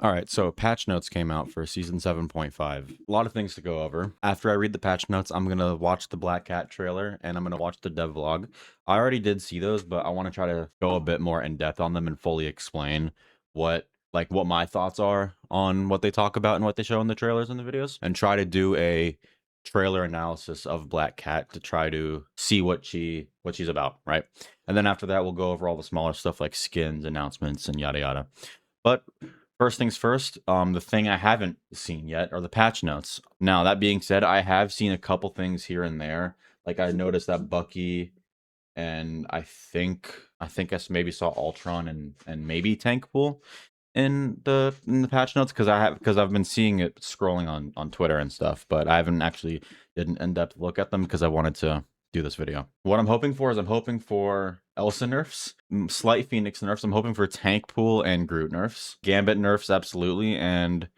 All right, so patch notes came out for season 7.5. A lot of things to go over. After I read the patch notes, I'm going to watch the Black Cat trailer and I'm going to watch the devlog. I already did see those, but I want to try to go a bit more in depth on them and fully explain what my thoughts are on what they talk about and what they show in the trailers and the videos, and try to do a trailer analysis of Black Cat to try to see what she's about, right? And then after that, we'll go over all the smaller stuff like skins, announcements, and yada yada. But first things first, the thing I haven't seen yet are the patch notes. Now, that being said, I have seen a couple things here and there. Like I noticed that Bucky and I maybe saw Ultron and maybe Tankpool in the patch notes because I've been seeing it scrolling on Twitter and stuff, but I haven't actually did an in-depth look at them because I wanted to do this video. What I'm hoping for is I'm hoping for Elsa nerfs, slight Phoenix nerfs. I'm hoping for Tankpool and Groot nerfs, Gambit nerfs absolutely, and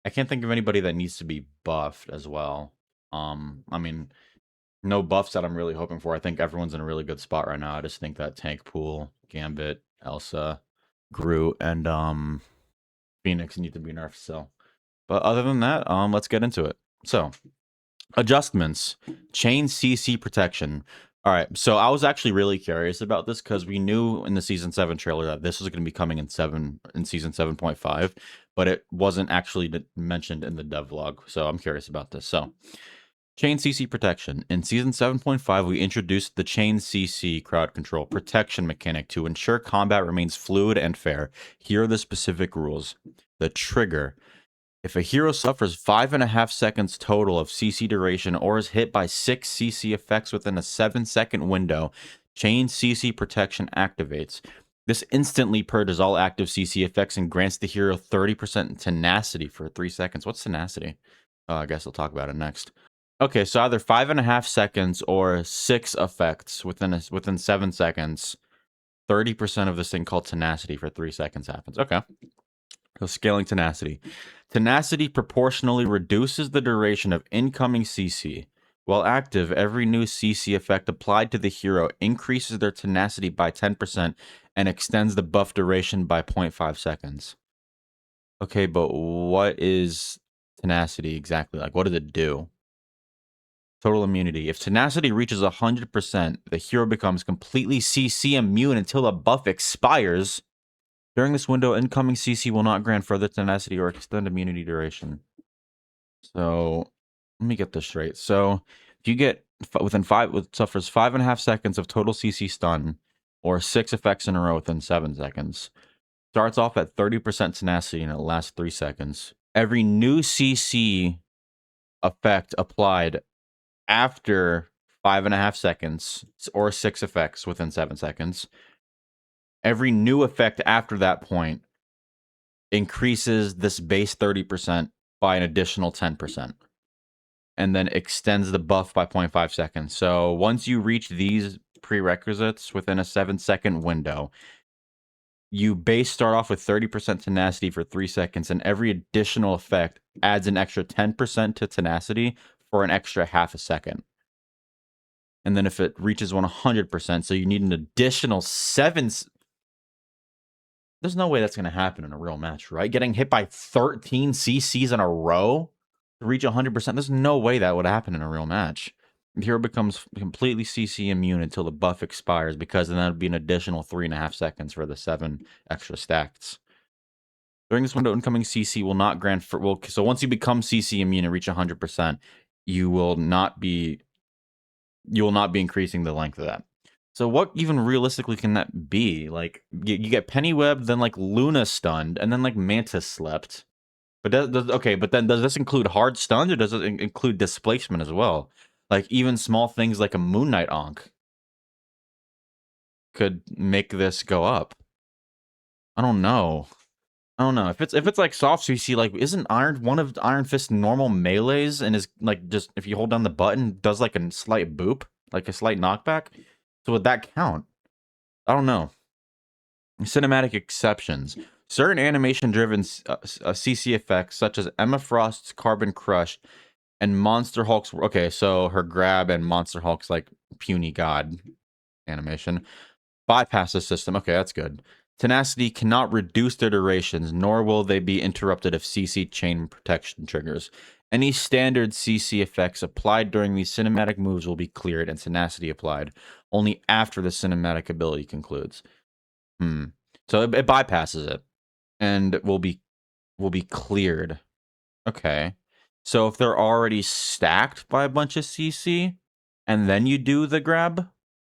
I can't think of anybody that needs to be buffed as well. I mean, no buffs that I'm really hoping for. I think everyone's in a really good spot right now. I just think that Tankpool, Gambit, Elsa, Groot, and Phoenix need to be nerfed still. But other than that, let's get into it. So, adjustments, chain CC protection. All right, so I was actually really curious about this because we knew in the season 7 trailer that this was going to be coming in season 7.5, but it wasn't actually mentioned in the devlog. So I'm curious about this. So, chain CC protection. In season 7.5, we introduced the chain CC crowd control protection mechanic to ensure combat remains fluid and fair. Here are the specific rules. The trigger. If a hero suffers 5.5 seconds total of CC duration or is hit by 6 CC effects within a 7-second window, chain CC protection activates. This instantly purges all active CC effects and grants the hero 30% tenacity for 3 seconds. What's tenacity? I guess I'll talk about it next. Okay, so either 5.5 seconds or 6 effects within 7 seconds. 30% of this thing called tenacity for 3 seconds happens. Okay. So scaling tenacity. Tenacity proportionally reduces the duration of incoming CC. While active, every new CC effect applied to the hero increases their tenacity by 10% and extends the buff duration by 0.5 seconds. Okay, but what is tenacity exactly? Like, what does it do? Total immunity. If tenacity reaches 100%, the hero becomes completely CC immune until the buff expires. During this window, incoming CC will not grant further tenacity or extend immunity duration. So, let me get this straight. So, if you get suffers 5.5 seconds of total CC stun, or 6 effects in a row within 7 seconds, starts off at 30% tenacity and it lasts 3 seconds. Every new CC effect applied after 5.5 seconds or 6 effects within 7 seconds, every new effect after that point increases this base 30% by an additional 10% and then extends the buff by 0.5 seconds. So once you reach these prerequisites within a 7-second window, you base start off with 30% tenacity for 3 seconds, and every additional effect adds an extra 10% to tenacity for an extra half a second. And then if it reaches 100%, so you need an additional 7. There's no way that's going to happen in a real match, right? Getting hit by 13 CCs in a row to reach 100%. There's no way that would happen in a real match. The hero becomes completely CC immune until the buff expires, because then that would be an additional 3.5 seconds for the 7 extra stacks. During this window, incoming CC will not grant so once you become CC immune and reach 100%, you will not be increasing the length of that. So what even realistically can that be? Like, you get Pennywebbed, then like Luna stunned, and then like Mantis slept. But but then does this include hard stuns, or does it include displacement as well? Like, even small things like a Moon Knight Ankh could make this go up. I don't know. If it's like soft CC, like, isn't one of Iron Fist's normal melees, and is like, just if you hold down the button, does like a slight boop, like a slight knockback? So would that count? I don't know. Cinematic exceptions. Certain animation-driven CC effects, such as Emma Frost's Carbon Crush and Monster Hulk's... Okay, so her grab and Monster Hulk's, like, puny god animation bypass the system. Okay, that's good. Tenacity cannot reduce their durations, nor will they be interrupted if CC chain protection triggers. Any standard CC effects applied during these cinematic moves will be cleared and tenacity applied only after the cinematic ability concludes. So it bypasses it and will be cleared. Okay. So if they're already stacked by a bunch of CC and then you do the grab,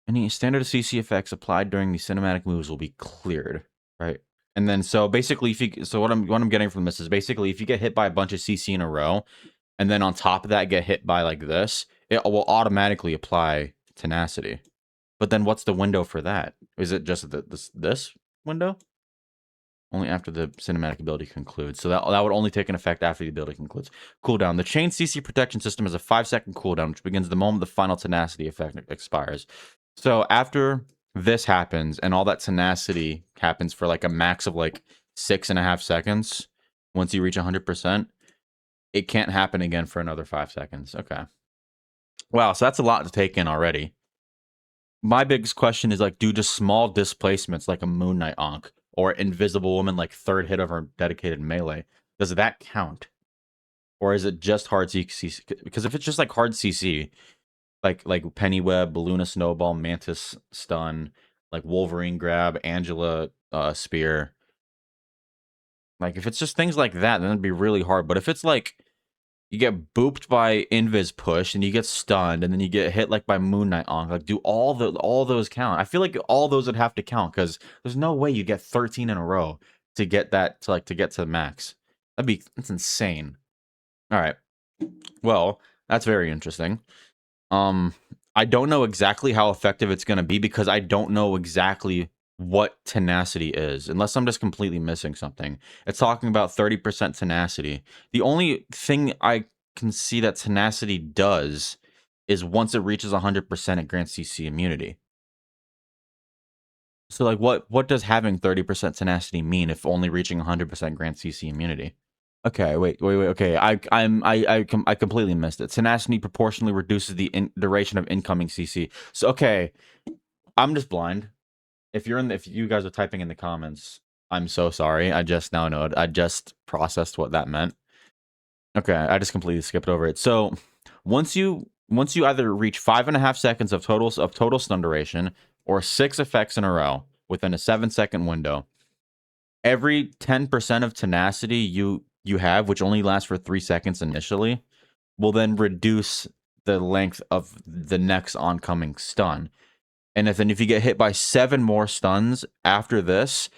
any standard CC effects applied during the cinematic moves will be cleared, right? And then so basically what I'm getting from this is basically if you get hit by a bunch of CC in a row and then on top of that get hit by like this, it will automatically apply tenacity. But then what's the window for that? Is it just this window? Only after the cinematic ability concludes. So that would only take an effect after the ability concludes. Cooldown. The chain CC protection system has a 5-second cooldown, which begins the moment the final tenacity effect expires. So after this happens, and all that tenacity happens for like a max of like 6.5 seconds, once you reach 100%, it can't happen again for another 5 seconds. Okay. Wow, so that's a lot to take in already. My biggest question is like, do just small displacements like a Moon Knight Ankh or Invisible Woman like third hit of her dedicated melee, does that count? Or is it just hard CC? Because if it's just like hard CC, like Pennyweb, Luna Snowball, Mantis Stun, like Wolverine Grab, Angela Spear, like if it's just things like that, then it'd be really hard. But if it's like you get booped by Invis Push and you get stunned and then you get hit like by Moon Knight Ankh, like do all those count? I feel like all those would have to count because there's no way you get 13 in a row to get that to get to max. That's insane. All right. Well, that's very interesting. I don't know exactly how effective it's going to be because I don't know exactly what tenacity is, unless I'm just completely missing something. It's talking about 30% tenacity. The only thing I can see that tenacity does is once it reaches 100%, it grants CC immunity. So, like, what does having 30% tenacity mean if only reaching 100% grants CC immunity? Okay, wait. Okay, I completely missed it. Tenacity proportionally reduces the duration of incoming CC. So, okay, I'm just blind. If you guys are typing in the comments, I'm so sorry. I just now know it. I just processed what that meant. Okay, I just completely skipped over it. So once you either reach 5.5 seconds of total stun duration or 6 effects in a row within a 7-second window, every 10% of tenacity you have, which only lasts for 3 seconds initially, will then reduce the length of the next oncoming stun. And if you get hit by 7 more stuns after this,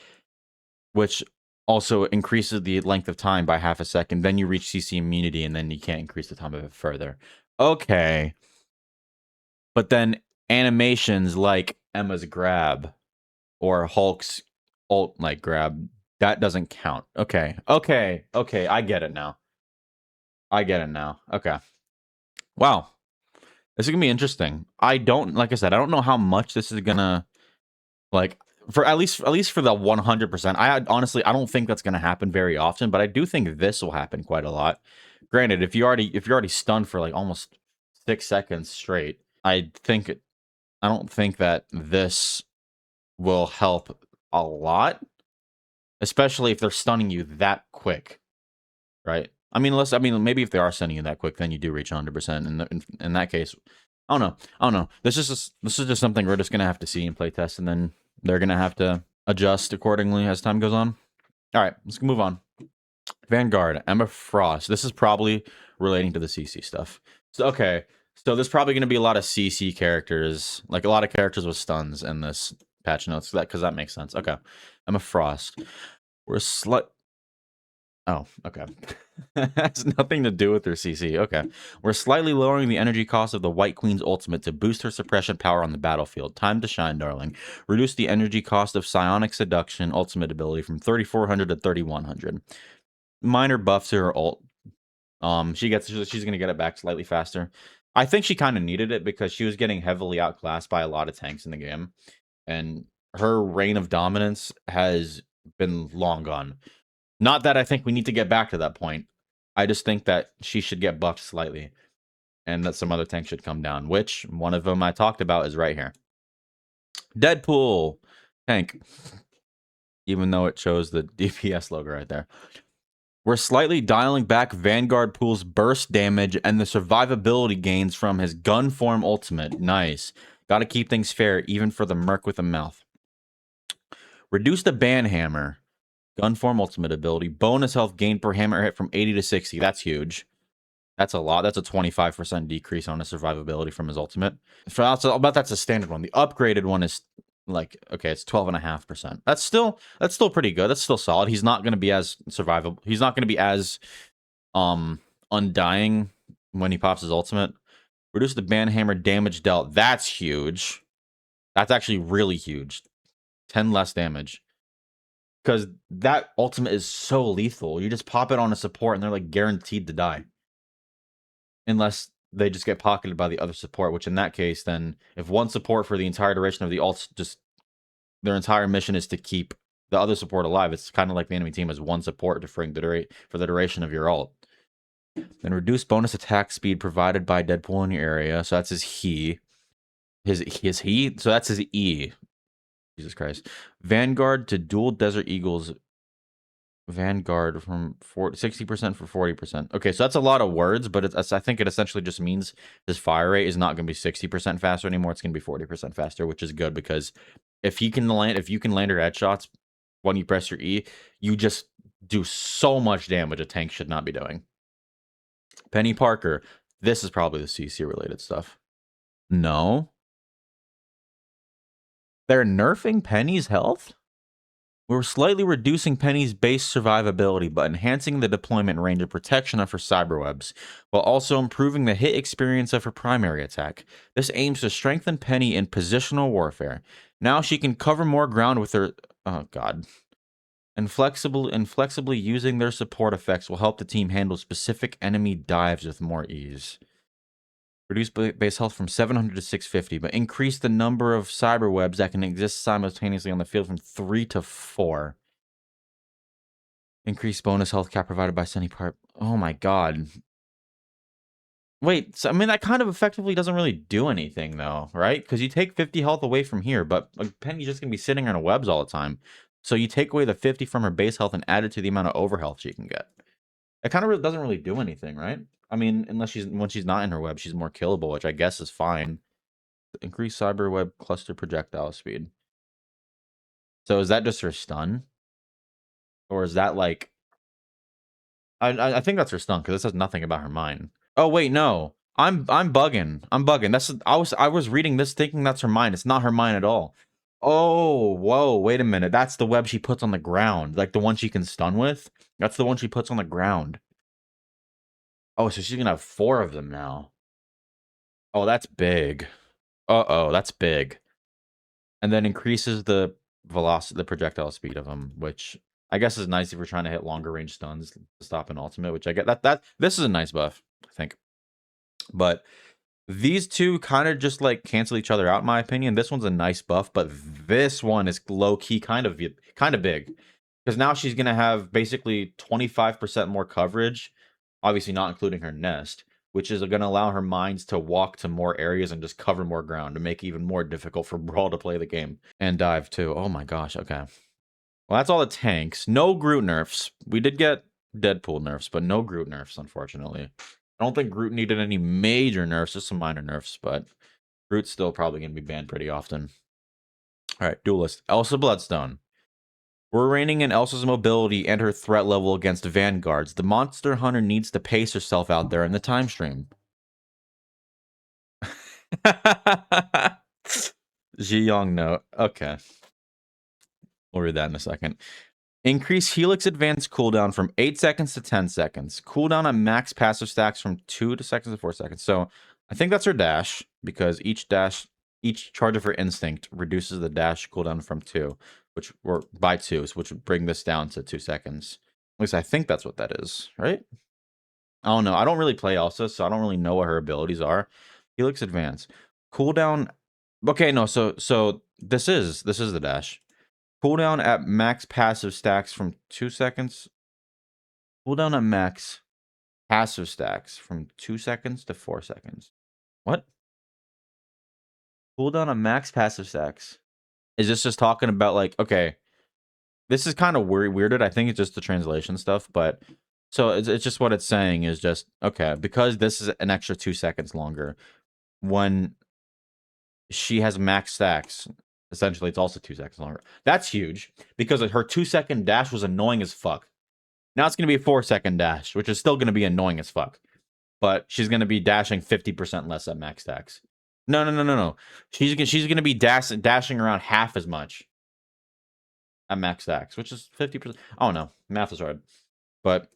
which also increases the length of time by half a second, then you reach CC immunity, and then you can't increase the time of it further. Okay. But then animations like Emma's grab or Hulk's ult like grab, that doesn't count. Okay. I get it now. Okay. Wow. This is gonna be interesting. Like I said, I don't know how much this is gonna like for at least for the 100%. I don't think that's gonna happen very often, but I do think this will happen quite a lot. Granted, if you're already stunned for like almost 6 seconds straight, I don't think that this will help a lot, especially if they're stunning you that quick, right? I mean, maybe if they are stunning you that quick, then you do reach 100%. In that case, I don't know. This is just something we're just gonna have to see and play test, and then they're gonna have to adjust accordingly as time goes on. All right, let's move on. Vanguard, Emma Frost. This is probably relating to the CC stuff. So okay, so there's probably gonna be a lot of CC characters, like a lot of characters with stuns in this patch notes. Because that makes sense. Okay, Emma Frost. We're Oh, okay. Has nothing to do with her CC. Okay. We're slightly lowering the energy cost of the White Queen's ultimate to boost her suppression power on the battlefield. Time to shine, darling. Reduce the energy cost of Psionic Seduction ultimate ability from 3,400 to 3,100. Minor buff to her ult. She's gonna get it back slightly faster. I think she kind of needed it because she was getting heavily outclassed by a lot of tanks in the game, and her reign of dominance has been long gone. Not that I think we need to get back to that point. I just think that she should get buffed slightly, and that some other tanks should come down, which one of them I talked about is right here. Deadpool tank. even though it shows the DPS logo right there. We're slightly dialing back Vanguard Pool's burst damage and the survivability gains from his gun form ultimate. Nice. Gotta keep things fair, even for the merc with a mouth. Reduce the ban hammer. Gun form ultimate ability. Bonus health gain per hammer hit from 80 to 60. That's huge. That's a lot. That's a 25% decrease on his survivability from his ultimate. That's a standard one. The upgraded one is like, okay, it's 12.5%. That's still pretty good. That's still solid. He's not going to be as survivable. He's not going to be as undying when he pops his ultimate. Reduce the banhammer damage dealt. That's huge. That's actually really huge. 10 less damage. Because that ultimate is so lethal. You just pop it on a support and they're like guaranteed to die. Unless they just get pocketed by the other support, which in that case, then if one support for the entire duration of the ult, just their entire mission is to keep the other support alive. It's kind of like the enemy team has one support for the duration of your ult. Then reduce bonus attack speed provided by Deadpool in your area. So that's his he. His he. So that's his E. Jesus Christ. Vanguard to dual Desert Eagles. Vanguard from 60% for 40%. Okay, so that's a lot of words, but I think it essentially just means this fire rate is not going to be 60% faster anymore. It's going to be 40% faster, which is good because if you can land your headshots when you press your E, you just do so much damage a tank should not be doing. Penny Parker. This is probably the CC related stuff. No. They're nerfing Penny's health? We're slightly reducing Penny's base survivability, but enhancing the deployment range of protection of her cyberwebs, while also improving the hit experience of her primary attack. This aims to strengthen Penny in positional warfare. Now she can cover more ground with her... Oh, God. And flexibly using their support effects will help the team handle specific enemy dives with more ease. Reduce base health from 700 to 650, but increase the number of cyberwebs that can exist simultaneously on the field from 3 to 4. Increased bonus health cap provided by Sunny Part. Oh my god. Wait, so, I mean, that kind of effectively doesn't really do anything, though, right? Because you take 50 health away from here, but Penny's just going to be sitting on her webs all the time. So you take away the 50 from her base health and add it to the amount of overhealth she can get. It kind of doesn't really do anything, right? I mean, unless when she's not in her web, she's more killable, which I guess is fine. Increase cyber web cluster projectile speed. So is that just her stun? Or is that like... I think that's her stun, because this says nothing about her mind. Oh wait, no. I'm bugging. I'm bugging. I was reading this thinking that's her mind. It's not her mind at all. Oh, whoa, wait a minute. That's the web she puts on the ground. Like the one she can stun with? That's the one she puts on the ground. Oh, so she's gonna have 4 of them now. Oh, that's big. Uh-oh, that's big. And then increases the velocity, the projectile speed of them, which I guess is nice if we're trying to hit longer range stuns to stop an ultimate, which I get that this is a nice buff, I think. But these two kind of just like cancel each other out, in my opinion. This one's a nice buff, but this one is low key kind of big. Because now she's gonna have basically 25% more coverage, obviously not including her nest, which is going to allow her mines to walk to more areas and just cover more ground to make it even more difficult for Brawl to play the game. And dive too. Oh my gosh, okay. Well, that's all the tanks. No Groot nerfs. We did get Deadpool nerfs, but no Groot nerfs, unfortunately. I don't think Groot needed any major nerfs, just some minor nerfs, but Groot's still probably going to be banned pretty often. All right, Duelist. Elsa Bloodstone. We're reining in Elsa's mobility and her threat level against Vanguards. The Monster Hunter needs to pace herself out there in the time stream. Ji Young note. Okay. We'll read that in a second. Increase Helix Advance cooldown from 8 seconds to 10 seconds. Cooldown on max passive stacks from 2 seconds to 4 seconds. So I think that's her dash, because each charge of her instinct reduces the dash cooldown from 2. By 2, which would bring this down to 2 seconds. At least I think that's what that is, right? I don't know. I don't really play Elsa, so I don't really know what her abilities are. Helix Advance. Cooldown. Okay, no, so this is the dash. Cooldown at max passive stacks from 2 seconds. Cooldown at max passive stacks from 2 seconds to 4 seconds. What? Cooldown at max passive stacks. Is this just talking about like, okay, this is kind of weirded. I think it's just the translation stuff, but so it's just what it's saying is just okay because this is an extra 2 seconds longer. When she has max stacks, essentially it's also 2 seconds longer. That's huge because her 2 second dash was annoying as fuck. Now it's gonna be a 4 second dash, which is still gonna be annoying as fuck. But she's gonna be dashing 50% less at max stacks. No. She's gonna be dashing around half as much at max stacks, which is 50%. Oh no, math is hard. But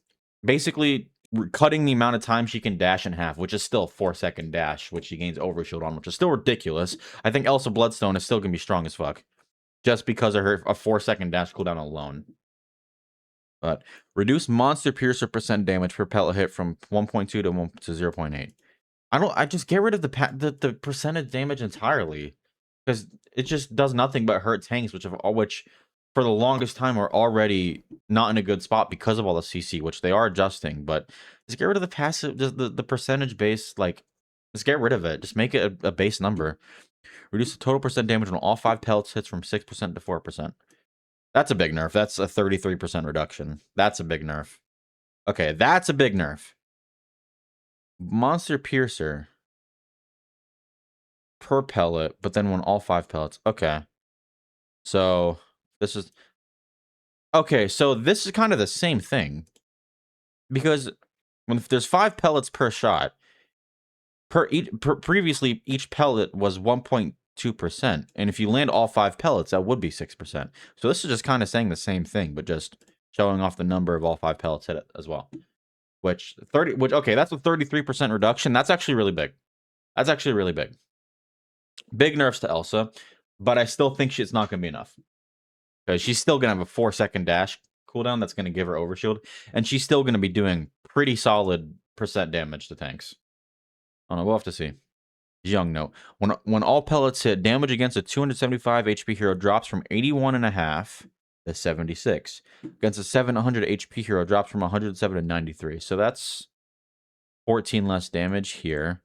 basically, cutting the amount of time she can dash in half, which is still a 4 second dash, which she gains overshield on, which is still ridiculous. I think Elsa Bloodstone is still gonna be strong as fuck, just because of her a 4 second dash cooldown alone. But reduce monster piercer percent damage per pellet hit from 1.2 to 0.8. I just get rid of the percentage damage entirely because it just does nothing but hurt tanks, which for the longest time are already not in a good spot because of all the CC, which they are adjusting. But just get rid of the passive, just the percentage base. Like, just get rid of it. Just make it a base number. Reduce the total percent damage on all 5 pellets hits from 6% to 4%. That's a big nerf. That's a 33% reduction. That's a big nerf. Okay, that's a big nerf. Monster Piercer per pellet, but then when all 5 pellets. Okay. So this is okay, so this is kind of the same thing. Because if there's 5 pellets per shot, previously each pellet was 1.2%. And if you land all 5 pellets, that would be 6%. So this is just kind of saying the same thing, but just showing off the number of all 5 pellets hit it as well. Which okay, that's a 33% reduction. That's actually really big. That's actually really big. Big nerfs to Elsa, but I still think it's not going to be enough. Because she's still going to have a 4-second dash cooldown that's going to give her overshield, and she's still going to be doing pretty solid percent damage to tanks. I don't know, we'll have to see. Young note. When all pellets hit, damage against a 275 HP hero drops from 81.5 to 76. Against a 700 HP hero drops from 107 to 93. So that's 14 less damage here.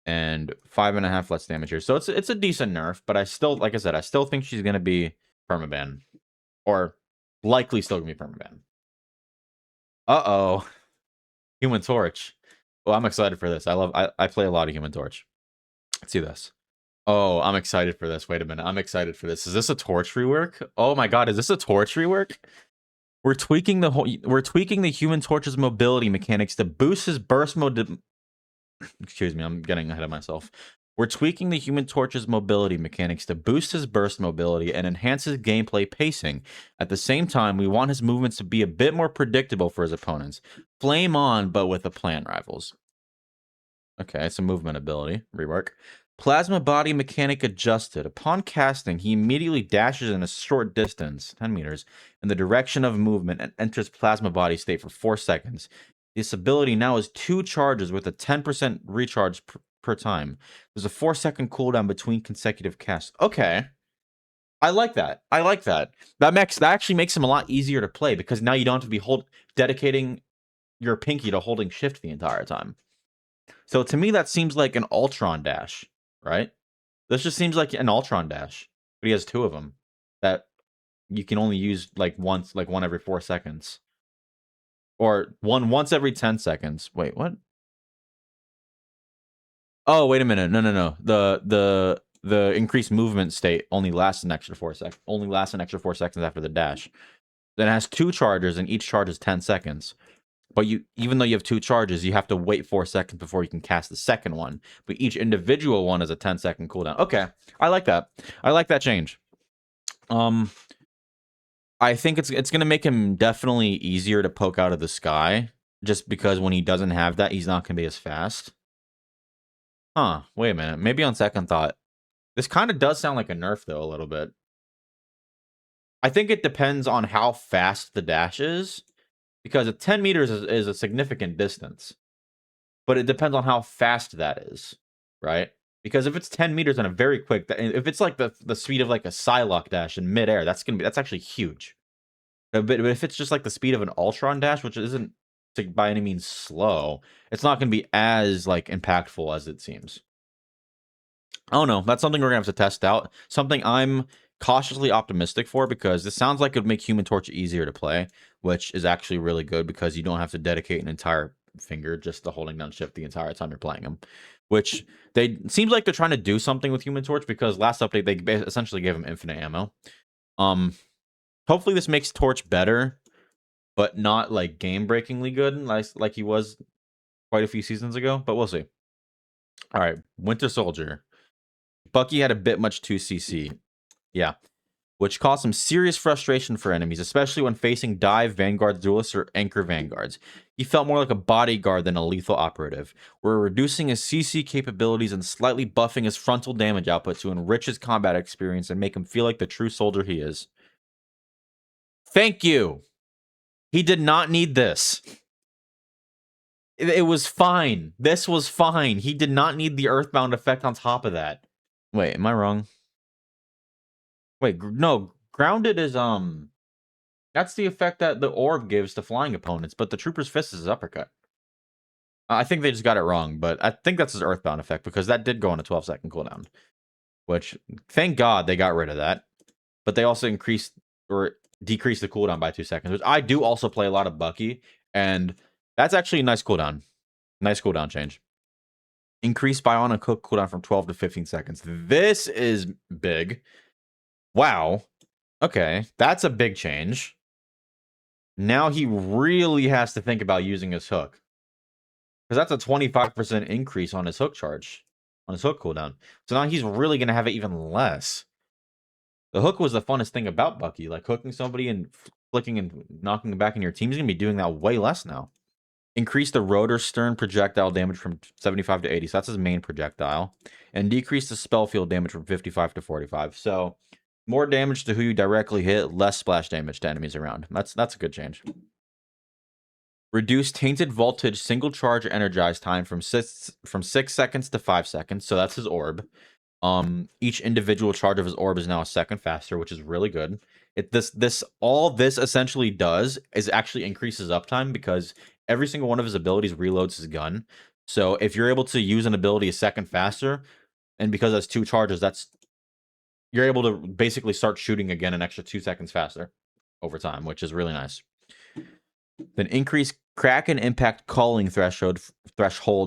And 5.5 less damage here. So it's a decent nerf, but I still, like I said, I still think she's gonna be permaban. Or likely still gonna be permaban. Uh-oh. Human Torch. Well, I'm excited for this. I play a lot of Human Torch. Let's see this. Oh, I'm excited for this. Wait a minute. I'm excited for this. Is this a Torch rework? Oh my god, is this a Torch rework? We're tweaking the Human Torch's mobility mechanics to boost his burst mode. Excuse me, I'm getting ahead of myself. We're tweaking the Human Torch's mobility mechanics to boost his burst mobility and enhance his gameplay pacing. At the same time, we want his movements to be a bit more predictable for his opponents. Flame on, but with a plant rivals. Okay, it's a movement ability. Rework. Plasma body mechanic adjusted. Upon casting, he immediately dashes in a short distance, 10 meters, in the direction of movement and enters plasma body state for 4 seconds. This ability now has 2 charges with a 10% recharge per time. There's a 4-second cooldown between consecutive casts. Okay. I like that. I like that. That actually makes him a lot easier to play because now you don't have to be dedicating your pinky to holding shift the entire time. So to me, that seems like an Ultron dash, right? This just seems like an Ultron dash, but he has 2 of them that you can only use like once, like one every 4 seconds. Or once every 10 seconds. Wait, what? Oh, wait a minute. No. The increased movement state only lasts an extra 4 seconds. Only lasts an extra 4 seconds after the dash. Then it has 2 charges, and each charge is 10 seconds. But even though you have 2 charges, you have to wait 4 seconds before you can cast the second one. But each individual one is a 10-second cooldown. Okay, I like that. I like that change. I think it's gonna make him definitely easier to poke out of the sky, just because when he doesn't have that, he's not gonna be as fast. Huh, wait a minute. Maybe on second thought. This kind of does sound like a nerf, though, a little bit. I think it depends on how fast the dash is, because 10 meters is a significant distance. But it depends on how fast that is, right? Because if it's 10 meters and a very quick, if it's like the speed of like a Psylocke dash in midair, that's actually huge. But if it's just like the speed of an Ultron dash, which isn't by any means slow, it's not going to be as like impactful as it seems. I don't know. That's something we're gonna have to test out. Something I'm cautiously optimistic for, because this sounds like it would make Human Torch easier to play, which is actually really good because you don't have to dedicate an entire finger just to holding down shift the entire time you're playing him. Which they seems like they're trying to do something with Human Torch, because last update they essentially gave him infinite ammo. Hopefully this makes Torch better, but not like game-breakingly good like he was quite a few seasons ago, but we'll see. All right, Winter Soldier. Bucky had a bit much 2cc. Yeah. Which caused some serious frustration for enemies, especially when facing dive Vanguard duelists or anchor Vanguards. He felt more like a bodyguard than a lethal operative. We're reducing his CC capabilities and slightly buffing his frontal damage output to enrich his combat experience and make him feel like the true soldier he is. Thank you. He did not need this. It was fine. This was fine. He did not need the Earthbound effect on top of that. Wait, am I wrong? Wait, no. Grounded is, that's the effect that the orb gives to flying opponents, but the Trooper's Fist is his uppercut. I think they just got it wrong, but I think that's his Earthbound effect, because that did go on a 12-second cooldown. Which, thank God they got rid of that. But they also increased or decreased the cooldown by 2 seconds, which I do also play a lot of Bucky, and that's actually a nice cooldown. Nice cooldown change. Increased bionic hook cooldown from 12 to 15 seconds. This is big. Wow. Okay, that's a big change. Now he really has to think about using his hook. Because that's a 25% increase on his hook charge. On his hook cooldown. So now he's really going to have it even less. The hook was the funnest thing about Bucky. Like, hooking somebody and flicking and knocking them back in your team. He's going to be doing that way less now. Increase the rotor stern projectile damage from 75 to 80. So that's his main projectile. And decrease the spell field damage from 55 to 45. So more damage to who you directly hit, less splash damage to enemies around. That's a good change. Reduce tainted voltage single charge energized time from 6 seconds to 5 seconds. So that's his orb. Each individual charge of his orb is now a second faster, which is really good. All this essentially does is actually increases uptime, because every single one of his abilities reloads his gun. So if you're able to use an ability a second faster, and because that's 2 charges, you're able to basically start shooting again an extra 2 seconds faster over time, which is really nice. Then increase crack and impact calling threshold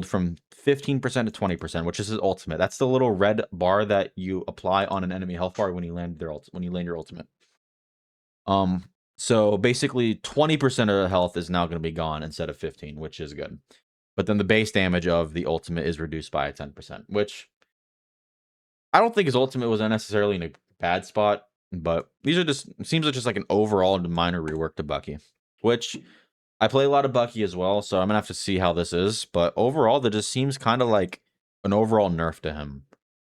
from 15% to 20%, which is his ultimate. That's the little red bar that you apply on an enemy health bar when you land your ultimate. So basically 20% of the health is now going to be gone instead of 15, which is good. But then the base damage of the ultimate is reduced by 10%, which I don't think his ultimate was unnecessarily in a bad spot, but these are just, seems like just like an overall minor rework to Bucky, which I play a lot of Bucky as well, so I'm going to have to see how this is. But overall, that just seems kind of like an overall nerf to him.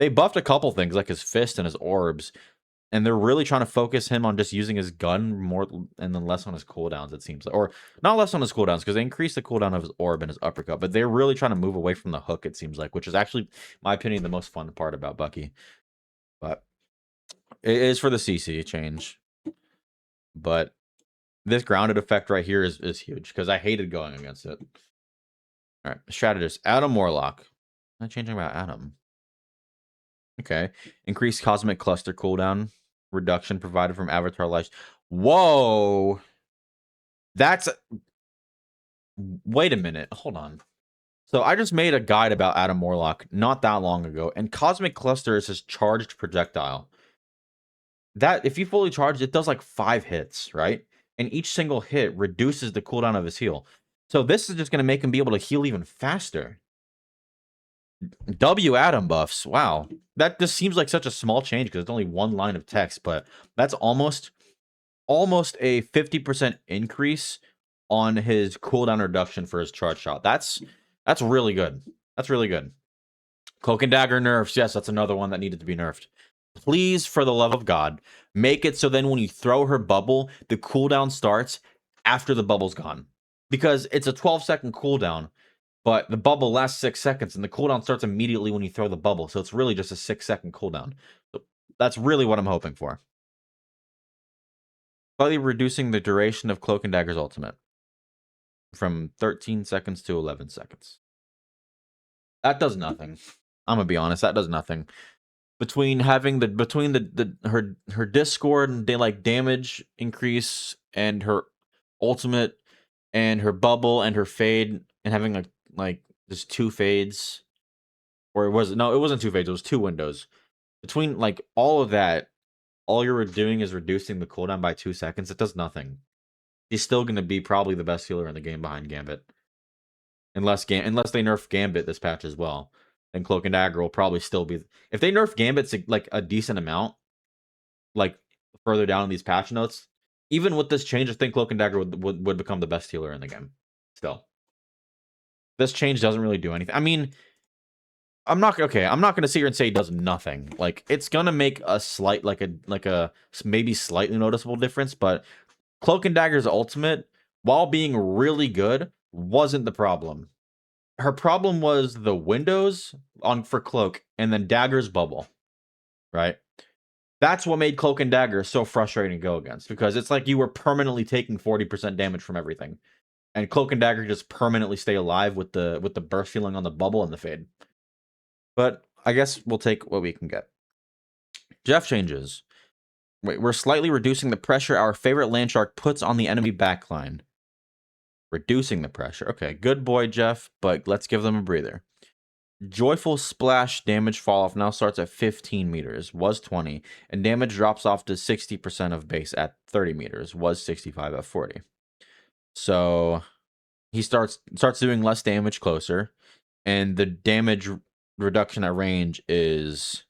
They buffed a couple things, like his fist and his orbs, and they're really trying to focus him on just using his gun more and then less on his cooldowns, it seems like. Or not less on his cooldowns, because they increased the cooldown of his orb and his uppercut, but they're really trying to move away from the hook, it seems like, which is actually, in my opinion, the most fun part about Bucky. But it is for the CC change. But this grounded effect right here is huge, because I hated going against it. All right, strategist Adam Warlock. I'm not changing about Adam. Okay, increased cosmic cluster cooldown reduction provided from avatar life. Whoa, that's. Wait a minute, hold on. So I just made a guide about Adam Warlock not that long ago, and cosmic cluster is his charged projectile. That if you fully charge, it does like 5 hits, right? And each single hit reduces the cooldown of his heal. So this is just going to make him be able to heal even faster. W Adam buffs. Wow. That just seems like such a small change because it's only one line of text, but that's almost a 50% increase on his cooldown reduction for his charge shot. That's really good. That's really good. Cloak and Dagger nerfs. Yes, that's another one that needed to be nerfed. Please, for the love of God, make it so then when you throw her bubble, the cooldown starts after the bubble's gone. Because it's a 12-second cooldown, but the bubble lasts 6 seconds, and the cooldown starts immediately when you throw the bubble. So it's really just a 6-second cooldown. So that's really what I'm hoping for. Slightly reducing the duration of Cloak and Dagger's ultimate from 13 seconds to 11 seconds. That does nothing. I'm going to be honest, that does nothing. between having her Discord and like damage increase and her ultimate and her bubble and her fade and having like just two fades, or it wasn't two fades, it was two windows. Between like all of that, all you're doing is reducing the cooldown by 2 seconds. It does nothing. He's still going to be probably the best healer in the game behind Gambit, unless they nerf Gambit this patch as well. Then Cloak and Dagger will probably still be. If they nerf Gambit like a decent amount, like further down in these patch notes, even with this change, I think Cloak and Dagger would become the best healer in the game. Still, this change doesn't really do anything. I mean, I'm not gonna sit here and say it does nothing. Like it's gonna make a slight, like a maybe slightly noticeable difference, but Cloak and Dagger's ultimate, while being really good, wasn't the problem. Her problem was the windows for Cloak and then Dagger's bubble, right? That's what made Cloak and Dagger so frustrating to go against, because it's like you were permanently taking 40% damage from everything, and Cloak and Dagger just permanently stay alive with the burst healing on the bubble and the fade. But I guess we'll take what we can get. Jeff changes. Wait, we're slightly reducing the pressure our favorite land shark puts on the enemy backline. Reducing the pressure. Okay, good boy, Jeff, but let's give them a breather. Joyful Splash damage fall off now starts at 15 meters, was 20, and damage drops off to 60% of base at 30 meters, was 65 at 40. So he starts doing less damage closer, and the damage reduction at range is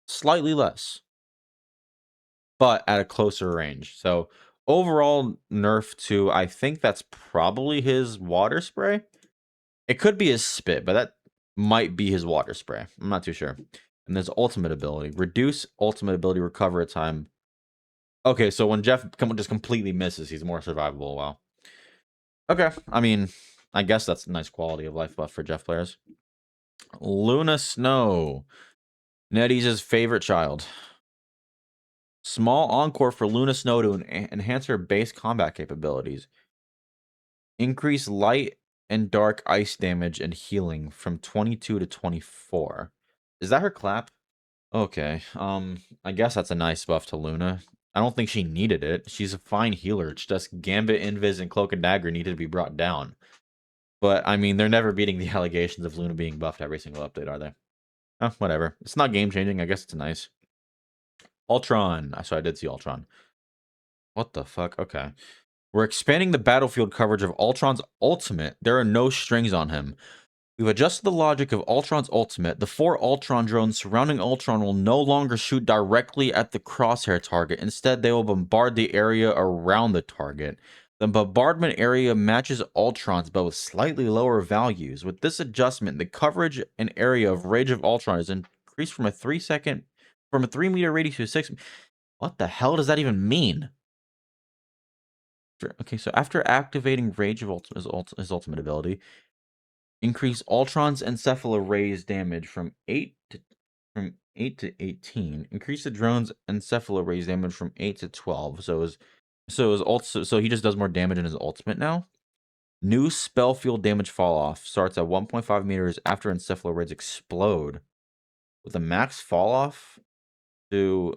slightly less, but at a closer range. So overall nerf to, I think that's probably his water spray. It could be his spit, but that might be his water spray. I'm not too sure. And there's ultimate ability. Reduce ultimate ability recover time. Okay, so when Jeff just completely misses, he's more survivable. Wow. Okay, I mean, I guess that's a nice quality of life buff for Jeff players. Luna Snow. NetEase's favorite child. Small encore for Luna Snow to enhance her base combat capabilities. Increase light and dark ice damage and healing from 22 to 24. Is that her clap? Okay. I guess that's a nice buff to Luna. I don't think she needed it. She's a fine healer. It's just Gambit, Invis, and Cloak and Dagger needed to be brought down. But I mean, they're never beating the allegations of Luna being buffed every single update, are they? Oh, whatever. It's not game changing. I guess it's nice. Ultron. So I did see Ultron. What the fuck? Okay. We're expanding the battlefield coverage of Ultron's ultimate. There are no strings on him. We've adjusted the logic of Ultron's ultimate. The 4 Ultron drones surrounding Ultron will no longer shoot directly at the crosshair target. Instead, they will bombard the area around the target. The bombardment area matches Ultron's, but with slightly lower values. With this adjustment, the coverage and area of Rage of Ultron is increased from a 3-meter radius to 6. What the hell does that even mean? Okay, so after activating Rage of his ultimate ability, increase Ultron's encephaloray's damage from 8 to 18. Increase the drone's encephaloray's damage from 8 to 12. So he just does more damage in his ultimate now. New spell field damage fall off starts at 1.5 meters after encephalorays explode, with a max fall off to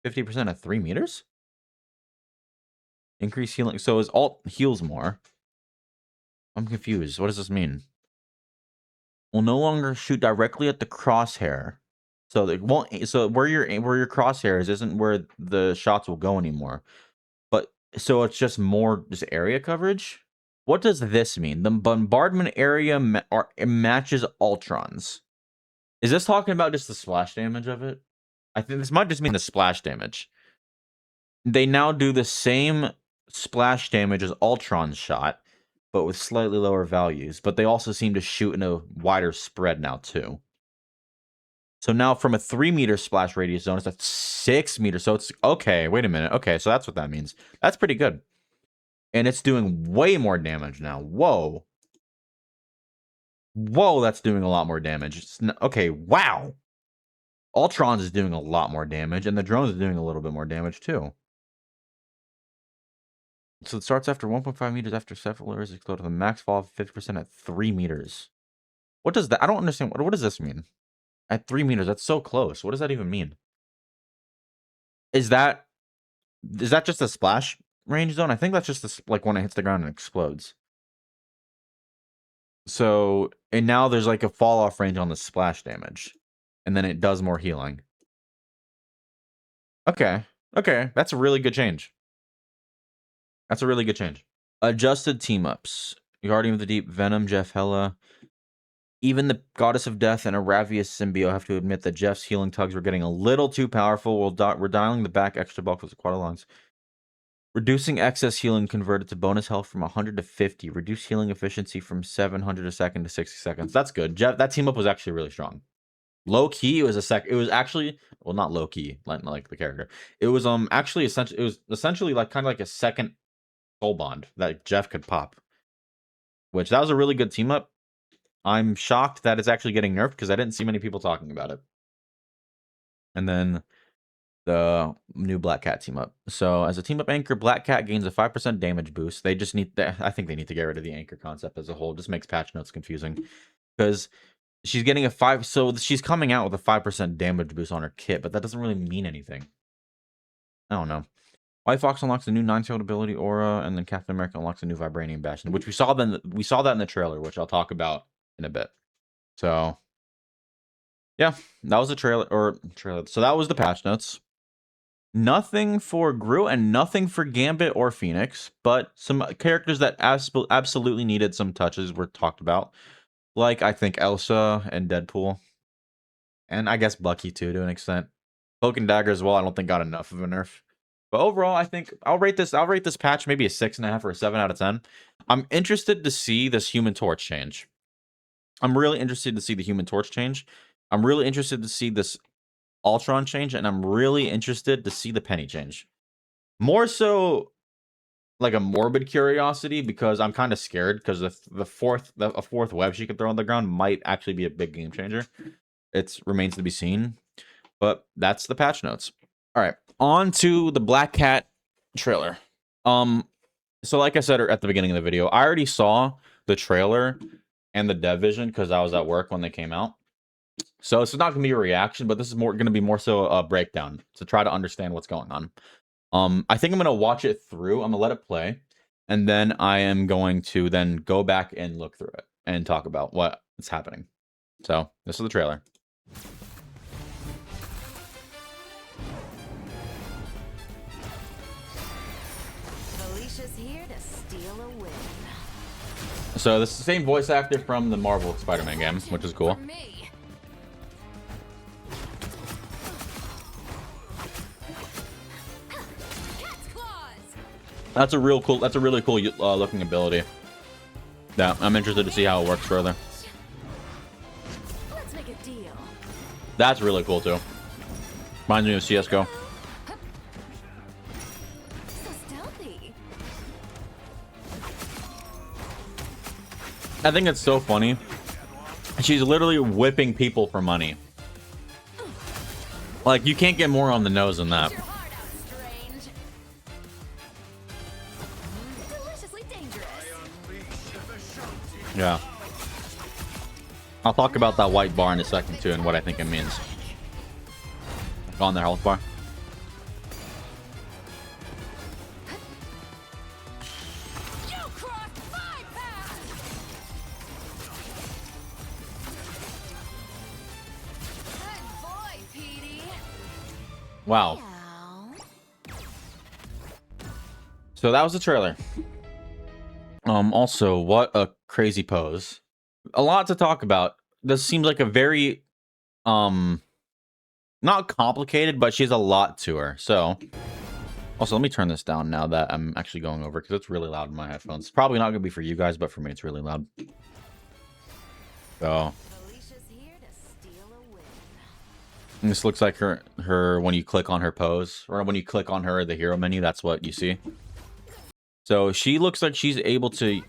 50% at 3 meters. Increase healing. So his ult heals more. I'm confused. What does this mean? Will no longer shoot directly at the crosshair. So it won't. So where your crosshairs isn't where the shots will go anymore. But so it's just more area coverage. What does this mean? The bombardment area matches Ultron's. Is this talking about just the splash damage of it? I think this might just mean the splash damage. They now do the same splash damage as Ultron's shot, but with slightly lower values. But they also seem to shoot in a wider spread now, too. So now from a 3-meter splash radius zone, it's a 6-meter. So it's, okay, wait a minute. Okay, so that's what that means. That's pretty good. And it's doing way more damage now. Whoa. Whoa, that's doing a lot more damage. Okay, wow. Ultron's is doing a lot more damage, and the drones is doing a little bit more damage, too. So it starts after 1.5 meters after several layers explode with a max fall of 50% at 3 meters. What does that? I don't understand. What does this mean? At 3 meters, that's so close. What does that even mean? Is that just a splash range zone? I think that's just like when it hits the ground and explodes. So, and now there's like a fall off range on the splash damage, and then it does more healing. Okay, okay, that's a really good change. That's a really good change. Adjusted team ups: Guardian of the Deep, Venom, Jeff Hella. Even the Goddess of Death and a Ravius symbiote have to admit that Jeff's healing tugs were getting a little too powerful. We're dialing the back extra bulk with the Quadalongs. Reducing excess healing converted to bonus health from 100 to 50. Reduce healing efficiency from 700 a second to 60 seconds. That's good. Jeff, that team up was actually really strong. Low key, it was it was actually, well, not low key, like the character. It was actually essentially, it was essentially like kind of like a second soul bond that Jeff could pop. Which that was a really good team up. I'm shocked that it's actually getting nerfed because I didn't see many people talking about it. And then the new Black Cat team up. So as a team up anchor, Black Cat gains a 5% damage boost. They just need I think they need to get rid of the anchor concept as a whole. It just makes patch notes confusing because she's getting a 5. So she's coming out with a 5% damage boost on her kit, but that doesn't really mean anything. I don't know. White Fox unlocks a new 9-tailed ability aura, and then Captain America unlocks a new Vibranium Bastion, which we saw that in the trailer, which I'll talk about in a bit. So yeah, that was the trailer. So that was the patch notes. Nothing for Groot and nothing for Gambit or Phoenix, but some characters that absolutely needed some touches were talked about. Like, I think Elsa and Deadpool. And I guess Bucky, too, to an extent. Cloak and Dagger as well, I don't think got enough of a nerf. But overall, I think I'll rate this patch maybe a 6.5 or a 7 out of 10. I'm interested to see this Human Torch change. I'm really interested to see the Human Torch change. I'm really interested to see this Ultron change, and I'm really interested to see the Penny change. More so like a morbid curiosity, because I'm kind of scared because a fourth web she could throw on the ground might actually be a big game changer. It remains to be seen, but that's the patch notes. All right, on to the Black Cat trailer. So like I said at the beginning of the video, I already saw the trailer and the dev vision because I was at work when they came out. So it's not gonna be a reaction, but this is gonna be more so a breakdown to try to understand what's going on. I think I'm gonna watch it through. I'm gonna let it play, and then I am going to then go back and look through it and talk about what is happening. So this is the trailer. Alicia's here to steal a win. So this is the same voice actor from the Marvel Spider-Man game, which is cool. That's a really cool looking ability. Yeah, I'm interested to see how it works further. Let's make a deal. That's really cool too. Reminds me of CS:GO. So stealthy. I think it's so funny. She's literally whipping people for money. Like, you can't get more on the nose than that. Yeah. I'll talk about that white bar in a second too and what I think it means. On their health bar. Wow. So that was the trailer. Also, what a crazy pose. A lot to talk about. This seems like a very, not complicated, but she has a lot to her. So, also, let me turn this down now that I'm actually going over, because it's really loud in my headphones. It's probably not going to be for you guys, but for me, it's really loud. So, and this looks like her when you click on her pose, or when you click on her, the hero menu, that's what you see. So she looks like she's able to...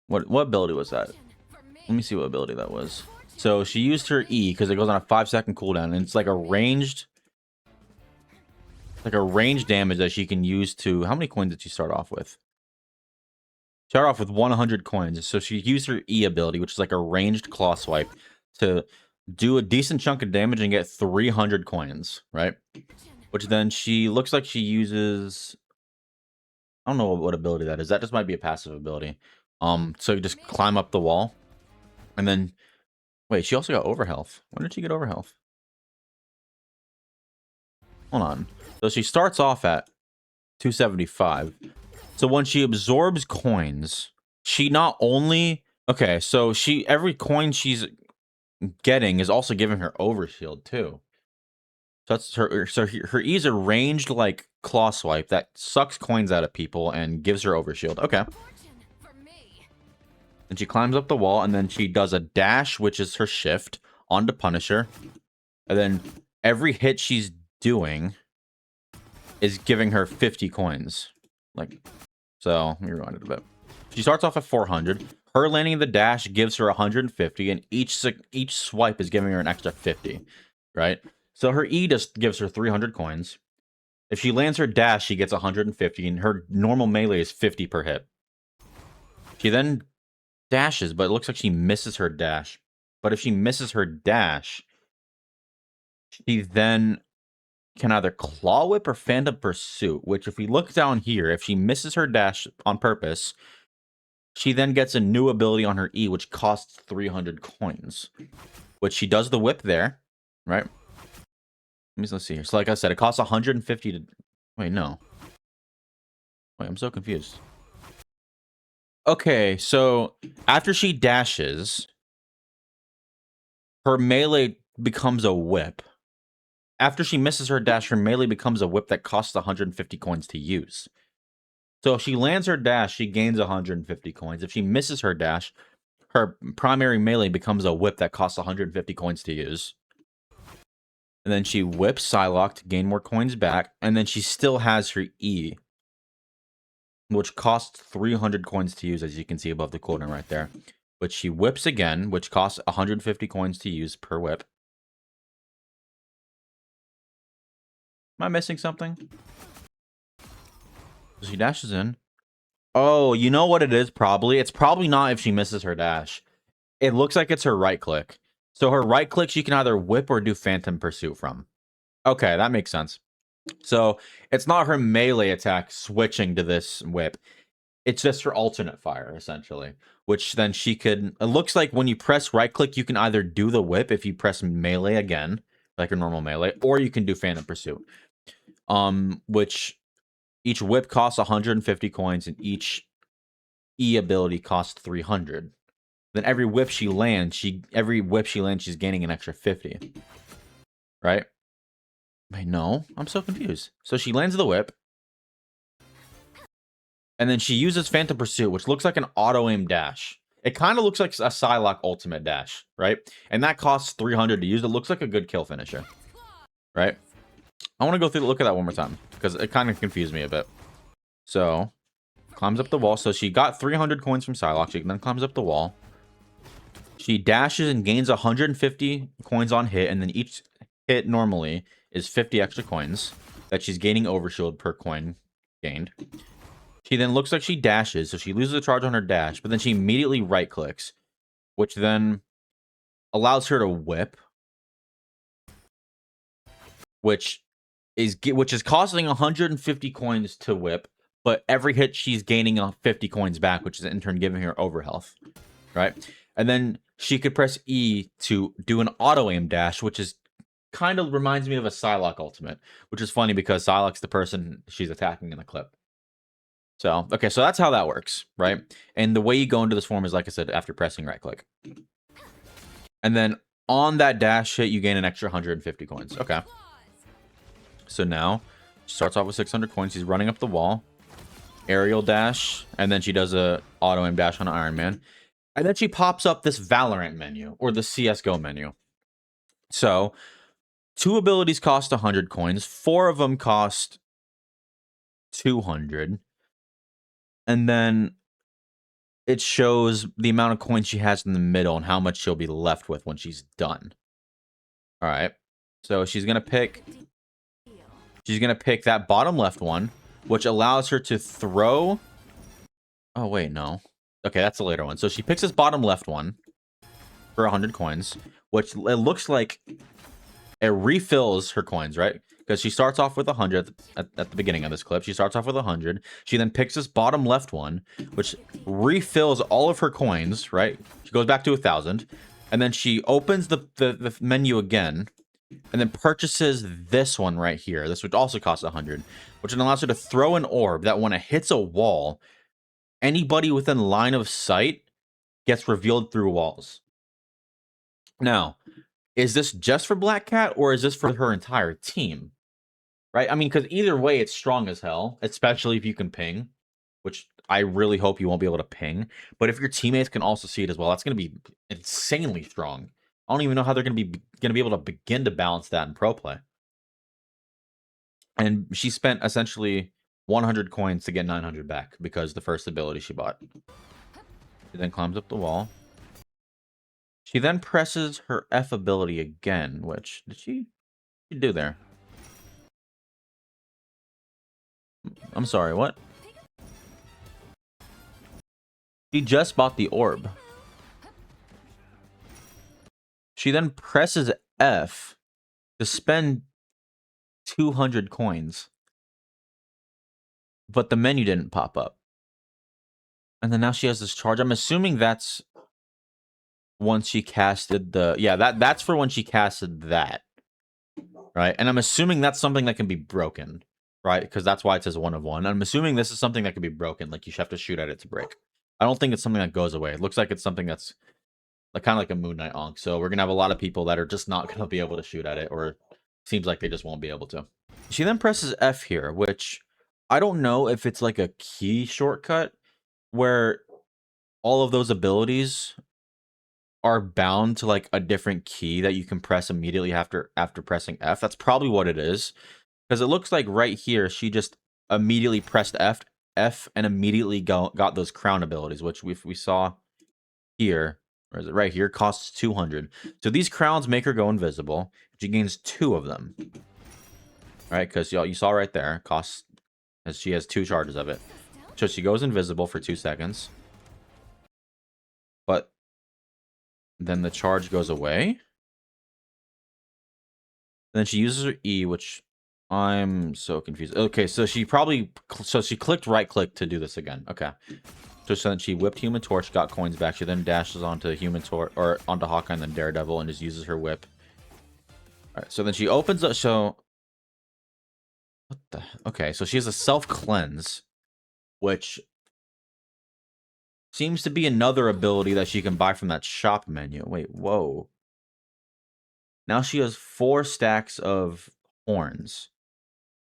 What ability was that? Let me see what ability that was. So she used her E because it goes on a 5-second cooldown, and it's like a ranged damage that she can use to... How many coins did she start off with? Start off with 100 coins. So she used her E ability, which is like a ranged claw swipe, to do a decent chunk of damage and get 300 coins, right? Which then she looks like she uses, I don't know what ability that is. That just might be a passive ability. So you just climb up the wall, and then wait, she also got overhealth. When did she get overhealth? Hold on. So she starts off at 275. So when she absorbs coins, she not only okay, so she every coin she's getting is also giving her overshield too. So that's her. So her E is a ranged like claw swipe that sucks coins out of people and gives her overshield. Okay. And she climbs up the wall, and then she does a dash, which is her shift, onto Punisher. And then every hit she's doing is giving her 50 coins. Like, so let me rewind it a bit. She starts off at 400. Her landing the dash gives her 150, and each swipe is giving her an extra 50, right? So her E just gives her 300 coins. If she lands her dash, she gets 150, and her normal melee is 50 per hit. She then dashes, but it looks like she misses her dash. But if she misses her dash, she then can either claw whip or phantom pursuit, which if we look down here, if she misses her dash on purpose, she then gets a new ability on her E, which costs 300 coins, which she does the whip there, right? Let's see here. So like I said, it costs 150 to, wait, no. Wait, I'm so confused. Okay, so after she dashes, her melee becomes a whip. After she misses her dash, her melee becomes a whip that costs 150 coins to use. So if she lands her dash, she gains 150 coins. If she misses her dash, her primary melee becomes a whip that costs 150 coins to use. And then she whips Psylocke to gain more coins back. And then she still has her E, which costs 300 coins to use, as you can see above the cooldown right there. But she whips again, which costs 150 coins to use per whip. Am I missing something? She dashes in. Oh, you know what it is probably? It's probably not if she misses her dash. It looks like it's her right click. So her right click, she can either whip or do phantom pursuit from. Okay, that makes sense. So it's not her melee attack switching to this whip. It's just her alternate fire, essentially. Which then she could... It looks like when you press right click, you can either do the whip if you press melee again, like a normal melee, or you can do phantom pursuit. Which each whip costs 150 coins, and each E ability costs 300. Then every whip she lands, she's gaining an extra 50. Right? Wait, no, I'm so confused. So she lands the whip, and then she uses Phantom Pursuit, which looks like an auto-aim dash. It kind of looks like a Psylocke ultimate dash, right? And that costs 300 to use. It looks like a good kill finisher, right? I want to go through the look at that one more time, because it kind of confused me a bit. So, climbs up the wall. So she got 300 coins from Psylocke. She then climbs up the wall. She dashes and gains 150 coins on hit, and then each hit normally is 50 extra coins that she's gaining overshield per coin gained. She then looks like she dashes, so she loses a charge on her dash, but then she immediately right clicks, which then allows her to whip, which is costing 150 coins to whip, but every hit she's gaining 50 coins back, which is in turn giving her overhealth, right? And then she could press E to do an auto aim dash, which is kind of reminds me of a Psylocke ultimate, which is funny because Psylocke's the person she's attacking in the clip. So, okay, so that's how that works, right? And the way you go into this form is, like I said, after pressing right click. And then on that dash hit, you gain an extra 150 coins. Okay. So now, starts off with 600 coins. She's running up the wall. Aerial dash. And then she does a auto aim dash on Iron Man. And then she pops up this Valorant menu, or the CSGO menu. So, 2 abilities cost 100 coins. 4 of them cost 200. And then it shows the amount of coins she has in the middle and how much she'll be left with when she's done. All right. So she's going to pick that bottom left one, which allows her to throw. Oh, wait, no. Okay, that's the later one. So she picks this bottom left one, for 100 coins, which it looks like it refills her coins, right? Because she starts off with 100 at the beginning of this clip. She starts off with 100. She then picks this bottom left one, which refills all of her coins, right? She goes back to 1,000. And then she opens the menu again and then purchases this one right here. This would also cost 100, which then allows her to throw an orb that when it hits a wall, anybody within line of sight gets revealed through walls. Now, is this just for Black Cat or is this for her entire team? Right? I mean, because either way, it's strong as hell, especially if you can ping, which I really hope you won't be able to ping. But if your teammates can also see it as well, that's going to be insanely strong. I don't even know how they're going to be able to begin to balance that in pro play. And she spent essentially 100 coins to get 900 back because the first ability she bought. She then climbs up the wall. She then presses her F ability again, which did she do there? I'm sorry, what? She just bought the orb. She then presses F to spend 200 coins. But the menu didn't pop up. And then now she has this charge. I'm assuming that's once she casted the... Yeah, that's for when she casted that. Right? And I'm assuming that's something that can be broken. Right? Because that's why it says 1 of 1. I'm assuming this is something that can be broken. Like, you have to shoot at it to break. I don't think it's something that goes away. It looks like it's something that's like kind of like a Moon Knight Onk. So we're going to have a lot of people that are just not going to be able to shoot at it. Or seems like they just won't be able to. She then presses F here, which I don't know if it's like a key shortcut where all of those abilities are bound to like a different key that you can press immediately after pressing F. That's probably what it is. Because it looks like right here, she just immediately pressed F and immediately got those crown abilities, which we saw here. Or is it right here? Costs 200. So these crowns make her go invisible. She gains 2 of them. Right? Because you saw right there, costs, as she has 2 charges of it. So she goes invisible for 2 seconds. But then the charge goes away. And then she uses her E, which I'm so confused. Okay, so she clicked right click to do this again. Okay. So then she whipped Human Torch, got coins back. She then dashes onto Human Torch or onto Hawkeye and then Daredevil and just uses her whip. Alright, so then she opens up what the okay, so she has a self-cleanse, which seems to be another ability that she can buy from that shop menu. Wait, whoa. Now she has 4 stacks of horns.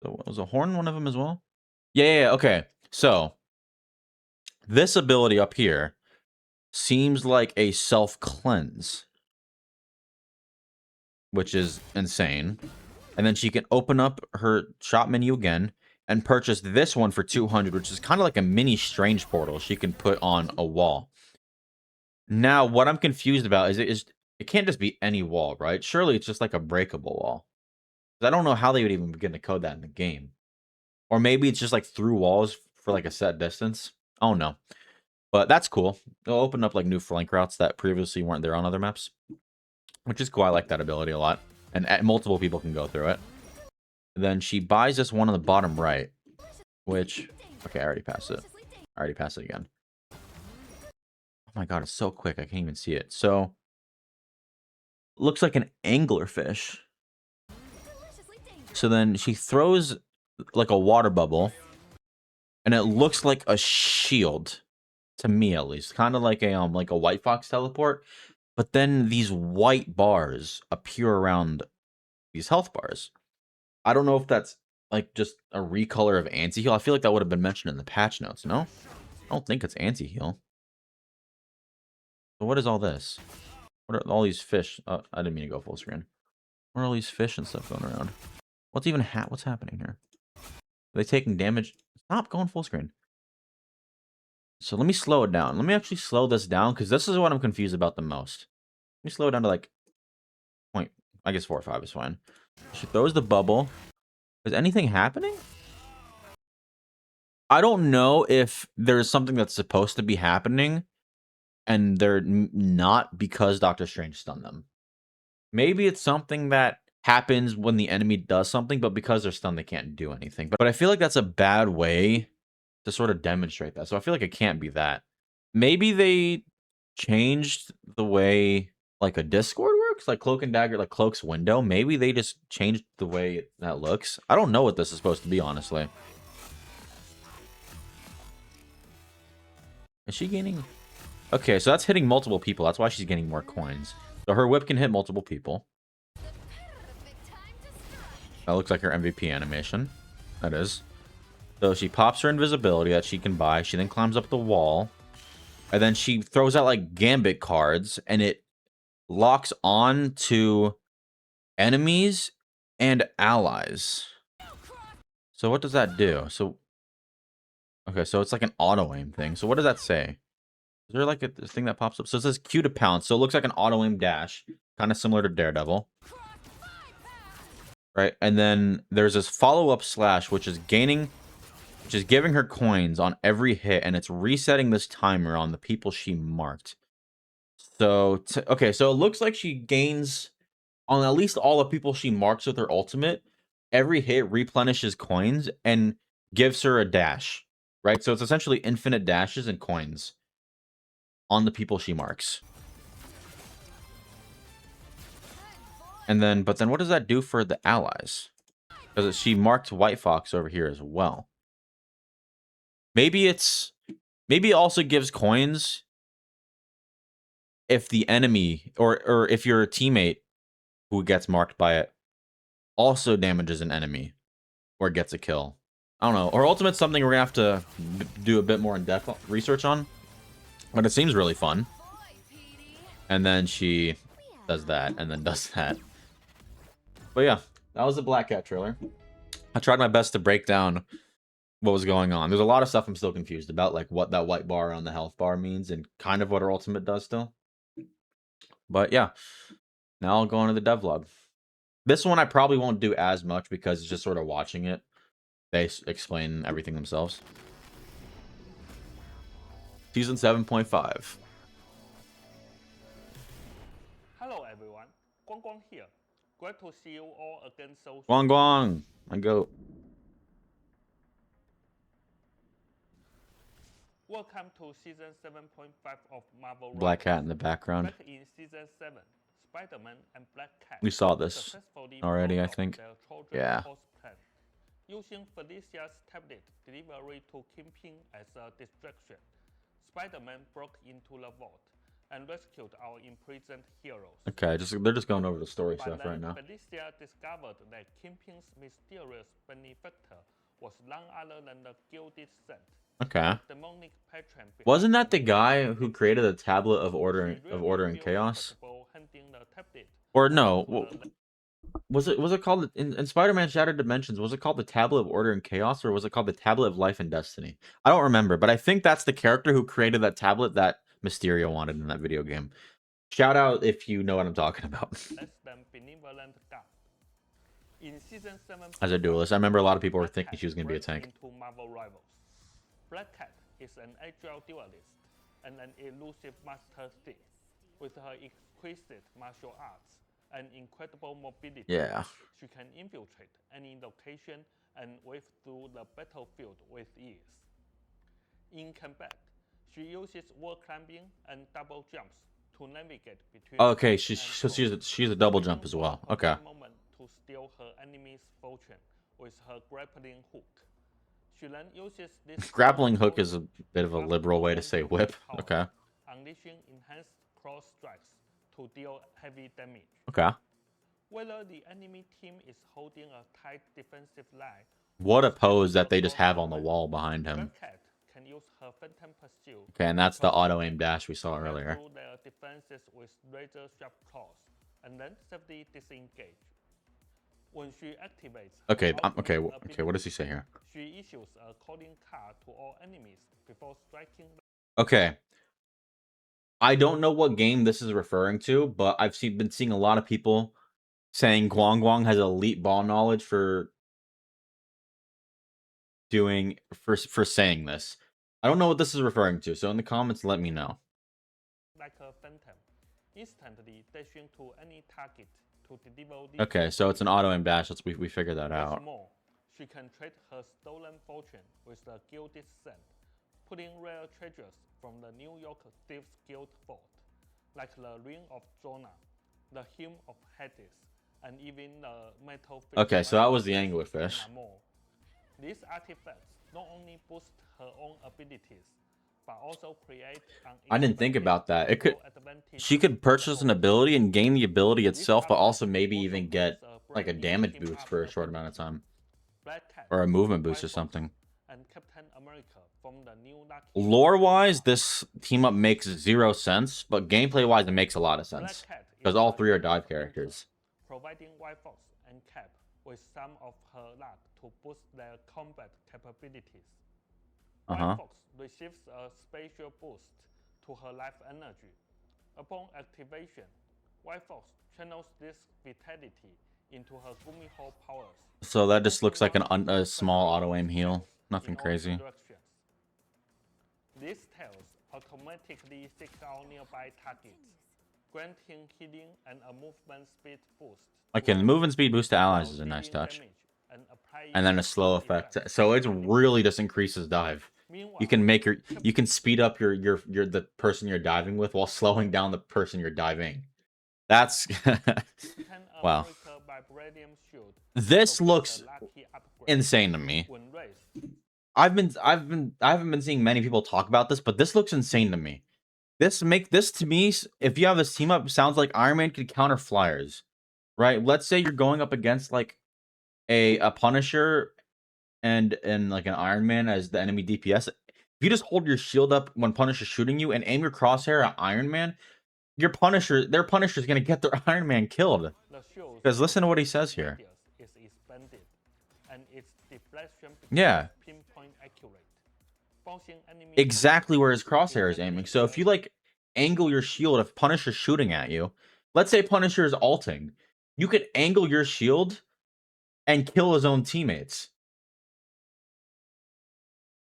So was a horn one of them as well? Yeah, okay. So this ability up here seems like a self-cleanse, which is insane. And then she can open up her shop menu again and purchase this one for 200, which is kind of like a mini strange portal she can put on a wall. Now, what I'm confused about is it can't just be any wall, right? Surely it's just like a breakable wall. I don't know how they would even begin to code that in the game. Or maybe it's just like through walls for like a set distance. I don't know. But that's cool. It'll open up like new flank routes that previously weren't there on other maps. Which is cool. I like that ability a lot. And multiple people can go through it. Then she buys this one on the bottom right. Which... Okay, I already passed it. I already passed it again. Oh my god, it's so quick. I can't even see it. So... Looks like an anglerfish. So then she throws like a water bubble. And it looks like a shield. To me, at least. Kind of like a White Fox teleport. But then these white bars appear around these health bars. I don't know if that's like just a recolor of anti-heal. I feel like that would have been mentioned in the patch notes, no? I don't think it's anti-heal. So what is all this? What are all these fish? I didn't mean to go full screen. What are all these fish and stuff going around? What's even what's happening here? Are they taking damage? Stop going full screen. So let me slow it down. Let me actually slow this down because this is what I'm confused about the most. Let me slow it down to like point. I guess 4 or 5 is fine. She throws the bubble. Is anything happening? I don't know if there's something that's supposed to be happening and they're not because Doctor Strange stunned them. Maybe it's something that happens when the enemy does something, but because they're stunned, they can't do anything. But I feel like that's a bad way to sort of demonstrate that. So I feel like it can't be that. Maybe they changed the way like a Discord works, like Cloak and Dagger, like Cloak's window. Maybe they just changed the way that looks. I don't know what this is supposed to be, honestly. Is she gaining? Okay, so that's hitting multiple people. That's why she's getting more coins. So her whip can hit multiple people. That looks like her MVP animation. That is. So she pops her invisibility that she can buy. She then climbs up the wall. And then she throws out like Gambit cards. And it locks on to enemies and allies. So what does that do? So, okay, so it's like an auto-aim thing. So what does that say? Is there like this thing that pops up? So it says Q to pounce. So it looks like an auto-aim dash. Kind of similar to Daredevil. Right, and then there's this follow-up slash, which is giving her coins on every hit, and it's resetting this timer on the people she marked. So, okay, so it looks like she gains on at least all the people she marks with her ultimate. Every hit replenishes coins and gives her a dash, right? So it's essentially infinite dashes and coins on the people she marks. And then, but then what does that do for the allies? Because she marked White Fox over here as well. Maybe it also gives coins if the enemy or if your teammate who gets marked by it also damages an enemy or gets a kill. I don't know. Or ultimate's something we're gonna have to do a bit more in-depth research on. But it seems really fun. And then she does that and then does that. But yeah, that was the Black Cat trailer. I tried my best to break down what was going on. There's a lot of stuff I'm still confused about, like what that white bar on the health bar means and kind of what her ultimate does still. But yeah, now I'll go on to the devlog. This one I probably won't do as much because it's just sort of watching it. They explain everything themselves. Season 7.5. Hello everyone, Guang Guang here. Glad to see you all again so soon. Guang Guang, my goat. Welcome to season 7.5 of Marvel Black Cat Rivals. in the background. Back in season 7, Spider-Man and Black Cat We saw this successfully already, I rolled out think. their children's Yeah. host plan, using Felicia's tablet delivery to Kingpin as a distraction. Spider-Man broke into the vault and rescued our imprisoned heroes. Okay, they're just going over the story But stuff then right now. Felicia discovered that Kingpin's mysterious benefactor was none other than the Gilded Saint. Okay. Demonic patron Wasn't that the behind guy the who created the tablet of order She of really order and feels chaos? comfortable handing the tablet Or over no? to the Was it called in Spider-Man Shattered Dimensions? Was it called the Tablet of Order and Chaos, or was it called the Tablet of Life and Destiny? I don't remember, but I think that's the character who created that tablet that Mysterio wanted in that video game. Shout out if you know what I'm talking about. less than benevolent god. In season 7, As a duelist, I remember a lot of people were Black thinking Cat she was going to be a breaks tank. Into Marvel Rivals. Black Cat is an agile duelist and an elusive master thief. With her exquisite martial arts and incredible mobility, Yeah. she can infiltrate any location and wave through the battlefield with ease. In combat, she uses wall climbing and double jumps to navigate between. Okay, foes and she's a double waiting jump as for well. a Okay. perfect moment to steal her enemy's fortune with her grappling hook. She then uses this Grappling hook is a bit of a liberal way to say whip. Okay. Unleashing enhanced cross strikes to deal heavy damage. Okay. Whether the enemy team is holding a tight defensive line, What a pose that they just have on the wall behind him. Black Cat can use her Phantom Pursuit. Okay, and that's the auto aim dash we saw to cut earlier. through their defenses with razor sharp claws, and then safely disengage. When she activates her Okay, ultimate okay, what does he say here? She issues a calling card to all enemies before striking. Okay. I don't know what game this is referring to, but I've been seeing a lot of people saying Guang Guang has elite ball knowledge for saying this. I don't know what this is referring to, so in the comments let me know. like a phantom, instantly dashing to any target to deliver this. Okay, so it's an auto aim dash. We figured that What's out. more, she can trade her stolen fortune with the Gilded Sand, pulling rare treasures from the New York Thieves Guild vault, like the Ring of Jonah, the Hymn of Hades, and even the metal fish. Okay, so that was the Rifle anglerfish. and more. These artifacts not only boost her own abilities, but also create an I didn't think about that. It could advantage she could purchase an ability and gain the ability This itself, but also update maybe also even brings get a like a brand new damage team boost up for a short amount of ability. time. Black Cat, Or a movement boost White or Fox, something. and Captain America from the new Lucky Lore-wise, this team up makes 0 sense, but gameplay-wise, it makes a lot of Black sense. Cat Because is all a 3 are young dive hunter, characters. providing White Fox and Cap with some of her luck to boost their combat capabilities. White Fox receives a special boost to her life energy. Upon activation, White Fox channels this vitality into her Gumiho powers. So that just looks like launching a out small several auto aim heal. tails Nothing in all crazy. directions. These tails automatically seek out nearby targets, granting healing and a movement speed boost. Okay, the movement speed boost to allies is a while nice dealing touch. damage and applying And then a slow special effect. effects So it depending really on just increases dive. Meanwhile, You can make you can speed up the person you're diving with while slowing down the person you're diving. That's Captain wow. America Vibranium Shield This also looks gets a lucky upgrade. insane to me. When raised, I haven't been seeing many people talk about this, but this looks insane to me. This to me, if you have this team up, sounds like Iron Man could counter flyers, right? Let's say you're going up against like a Punisher and like an Iron Man as the enemy DPS. If you just hold your shield up when Punisher's shooting you and aim your crosshair at Iron Man, their Punisher's gonna get their Iron Man killed. the shield's Because listen to what he says here. radius is expanded, and its deflection Yeah. becomes pinpoint accurate, forcing enemy Exactly where his targets crosshair is instantly aiming. So if you away. like angle your shield, if Punisher's shooting at you, let's say Punisher is ulting, you could angle your shield and kill his own teammates.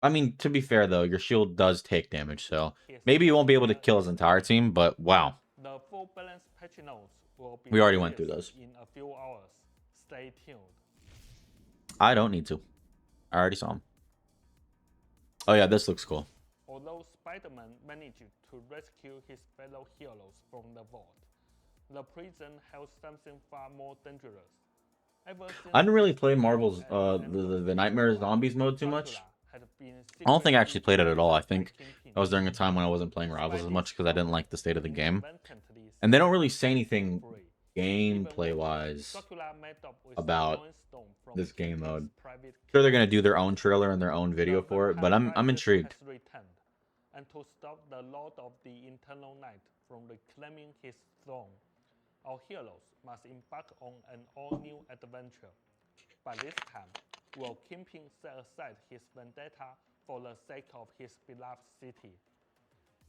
I mean, to be fair though, your shield does take damage, so maybe you won't be able to kill his entire team, but wow. The full balance patch notes will be We already went through released those. in a few hours. Stay tuned. I don't need to. I already saw him. Oh yeah, this looks cool. Although Spider-Man managed to rescue his fellow heroes from the vault, the prison held something far more dangerous. Ever since I didn't really his play death Marvel's at the end of the Nightmare Zombies mode too much. Dracula had been I don't think I actually secretly played it at all. I think Kingpin. that was during a time when I wasn't playing Rivals as much because I didn't like the state of the game. Inadvertently And they don't set really the say anything free. gameplay wise. Dracula met up with about Rolling Stone from this game Kingpin's mode. private Sure, they're gonna do their own trailer and their own video The for it, but vampire I'm crisis intrigued. has returned, and to stop the Lord of the Eternal Night from reclaiming his throne, our heroes must embark on an all-new adventure. But this time, will Kingpin set aside his vendetta for the sake of his beloved city?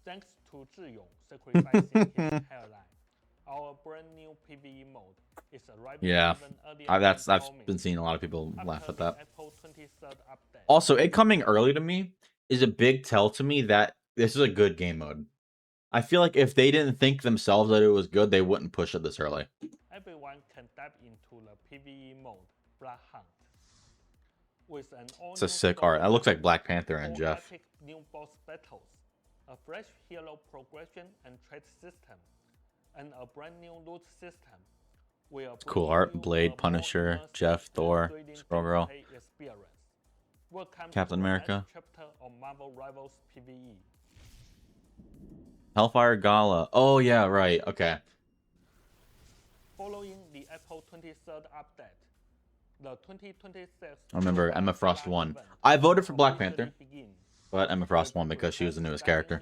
Thanks to Zhiyong sacrificing his hairline, our brand new PvE mode is arriving Yeah, even earlier I've than promised. been seeing a lot of people laugh After at the that. April 23rd update. Also, it coming early to me is a big tell to me that this is a good game mode. I feel like if they didn't think themselves that it was good, they wouldn't push it this early. Everyone can dive into the PvE mode, Blood Hunt. With an It's a sick art. That looks like Black Panther and Jeff. epic new boss battles, a fresh hero progression and trade system, and a brand new loot system. Cool art. Blade, Punisher, Jeff, Thor, Squirrel Girl, Captain America. Chapter of Marvel Rivals PvE. Hellfire Gala. Oh yeah, right. Okay. Following the April 23rd update, the 2026 I remember Emma Frost won. I voted for Black Panther, but Emma Frost won because she was the newest character.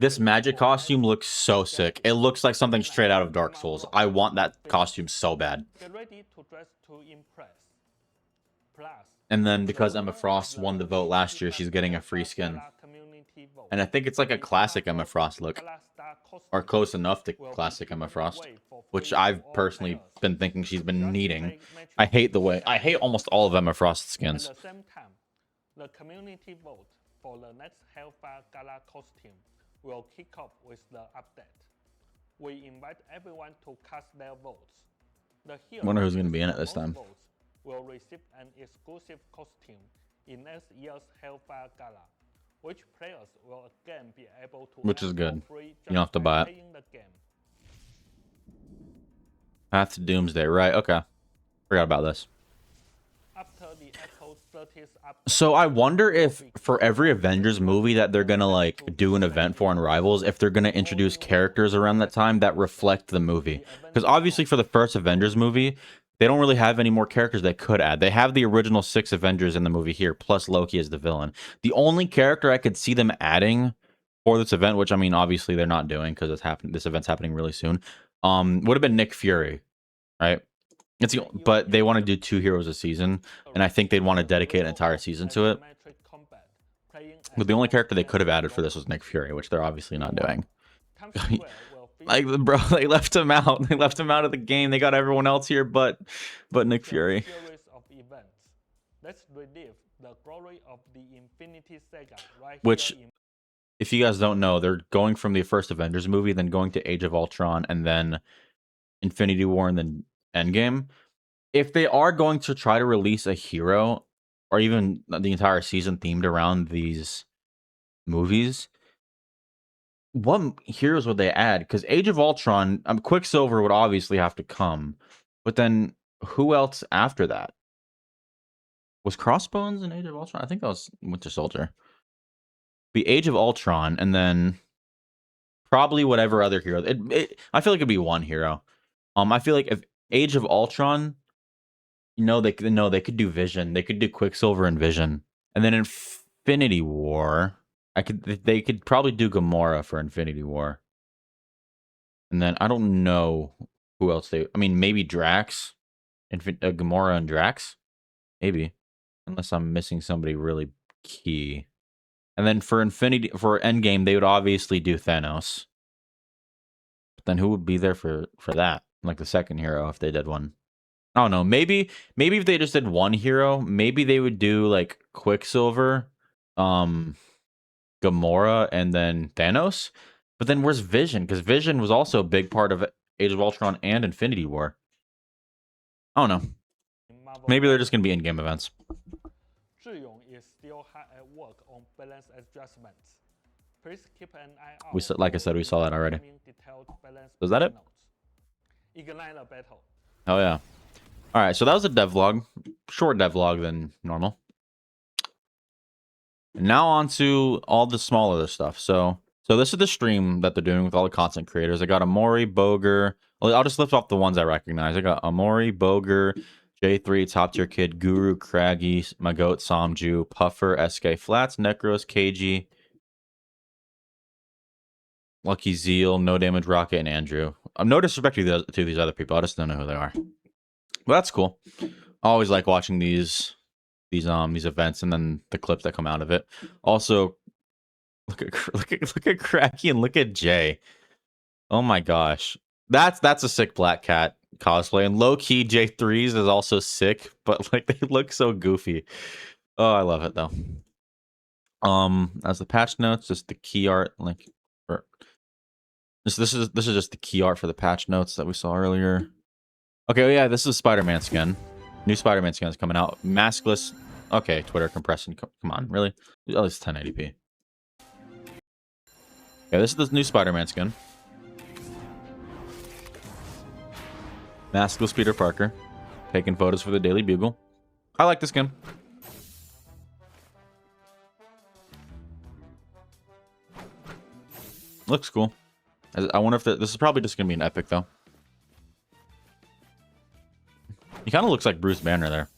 This magic costume looks so sick. It looks like something straight out of Dark Souls. I want that costume so bad. Get ready to dress to impress. Plus, And then because Emma Frost won the vote last year, she's getting a free skin. And I think it's like a classic Emma Frost look, or close enough to classic Emma Frost, which I've personally been thinking she's been needing. I hate almost all of Emma Frost's skins. At the same time, the community vote for the next Hellfire Gala costume will kick off with the update. We invite everyone to cast their votes. The hero Wonder who's gonna with be in it the this most time. votes will receive an exclusive costume in next year's Hellfire Gala, which players will again be able to Which is earn good. for free You don't have to just buy by it. playing the game. Path to Doomsday, right? Okay. Forgot about this. After the April 30th update, So I wonder if for every Avengers movie that they're gonna like do an event for in Rivals, if they're gonna introduce characters around that time that reflect the movie. Because obviously for the first Avengers movie, they don't really have any more characters they could add. They have the original 6 Avengers in the movie here, plus Loki as the villain. The only character I could see them adding for this event, which I mean obviously they're not doing because it's happening. This event's happening really soon. Would have been Nick Fury, right? But they want to do 2 heroes a season, and I think they'd want to dedicate an entire season to it. But the only character they could have added for this was Nick Fury, which they're obviously not doing. Like, bro, they left him out. They left him out of the game. They got everyone else here, but Nick Fury. Of events. Let's relive the glory of the Infinity Saga right Which, here in if you guys don't know, they're going from the first Avengers movie, then going to Age of Ultron, and then Infinity War, and then Endgame. If they are going to try to release a hero, or even the entire season themed around these movies, what heroes would they add? Because Age of Ultron, Quicksilver would obviously have to come, but then who else after that? Was Crossbones in Age of Ultron? I think that was Winter Soldier. Be Age of Ultron, and then probably whatever other hero. I feel like it'd be one hero. I feel like if Age of Ultron, they could do Vision. They could do Quicksilver and Vision, and then Infinity War. They could probably do Gamora for Infinity War. And then I don't know who else I mean, maybe Drax. Gamora and Drax? Maybe. Unless I'm missing somebody really key. And then for Endgame, they would obviously do Thanos. But then who would be there for that? Like the second hero if they did one. I don't know. Maybe if they just did one hero, maybe they would do like Quicksilver, Gamora, and then Thanos. But then where's Vision? Because Vision was also a big part of Age of Ultron and Infinity War. I don't know. Maybe they're just going to be in-game events. Zhiyong is still hard at work on balance adjustments. Please keep an eye out. Like I said, we saw that already. Was that it? Ignite the battle. Oh yeah. All right, so that was a devlog, short devlog than normal. And now on to all the smaller stuff. So this is the stream that they're doing with all the content creators. I got Amori, Boger. I'll just lift off the ones I recognize. I got Amori, Boger, J3, Top Tier Kid, Guru, Craggy, Magoat, Samju, Puffer, SK Flats, Necros, KG, Lucky Zeal, No Damage Rocket, and Andrew. No disrespect to these other people. I just don't know who they are. But that's cool. I always like watching these events and then the clips that come out of it. Also, look at Cracky and look at Jay. Oh my gosh, that's a sick Black Cat cosplay. And low key J3s is also sick, but like they look so goofy. Oh, I love it though. As the patch notes, just the key art link. This is just the key art for the patch notes that we saw earlier. Okay, well, yeah, this is a Spider-Man skin. New Spider-Man skin is coming out. Maskless. Okay, Twitter compression. Come on, really? At least 1080p. Yeah, this is the new Spider-Man skin. Maskless Peter Parker. Taking photos for the Daily Bugle. I like this skin. Looks cool. I wonder if this is probably just going to be an epic, though. He kind of looks like Bruce Banner there.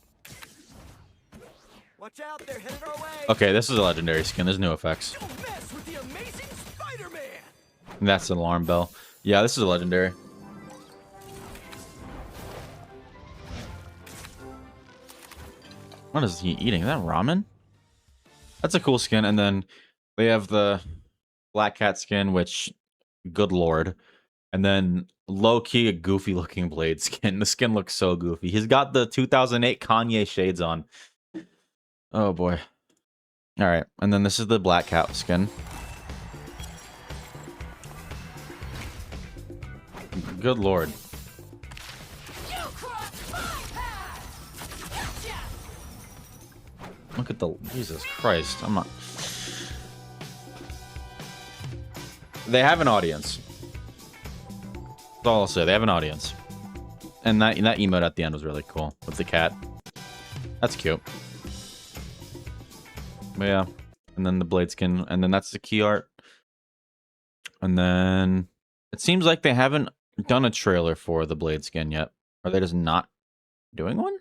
Watch out, they're headed our way. Okay, this is a legendary skin. There's new effects. Don't mess with the amazing Spider-Man. And that's an alarm bell. Yeah, this is a legendary. What is he eating? Is that ramen? That's a cool skin. And then they have the Black Cat skin, which, good lord. And then low-key a goofy-looking Blade skin. The skin looks so goofy. He's got the 2008 Kanye shades on. Oh, boy. All right, and then this is the Black Cat skin. Good lord. You crossed my path. Gotcha. Look at the Jesus Christ. I'm not. They have an audience. That's all I'll say. They have an audience. And that emote at the end was really cool with the cat. That's cute. But yeah. And then the blade skin. And then that's the key art. And then it seems like they haven't done a trailer for the blade skin yet. Are they just not doing one?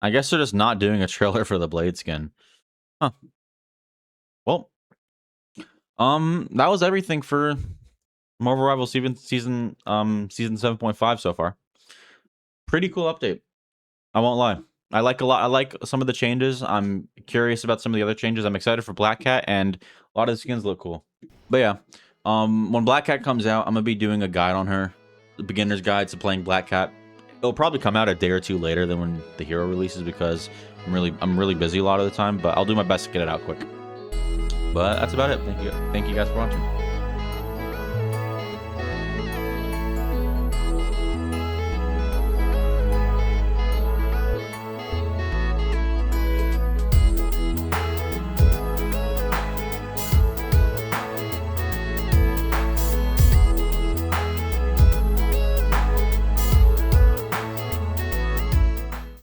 I guess they're just not doing a trailer for the blade skin. Huh. Well, that was everything for Marvel Rivals season 7.5 so far. Pretty cool update. I won't lie. I like some of the changes. I'm curious about some of the other changes. I'm excited for Black Cat, and a lot of the skins look cool. But yeah, when Black Cat comes out, I'm gonna be doing a guide on her, the beginner's guide to playing Black Cat. It'll probably come out a day or two later than when the hero releases because I'm really busy a lot of the time. But I'll do my best to get it out quick. But that's about it. Thank you guys for watching.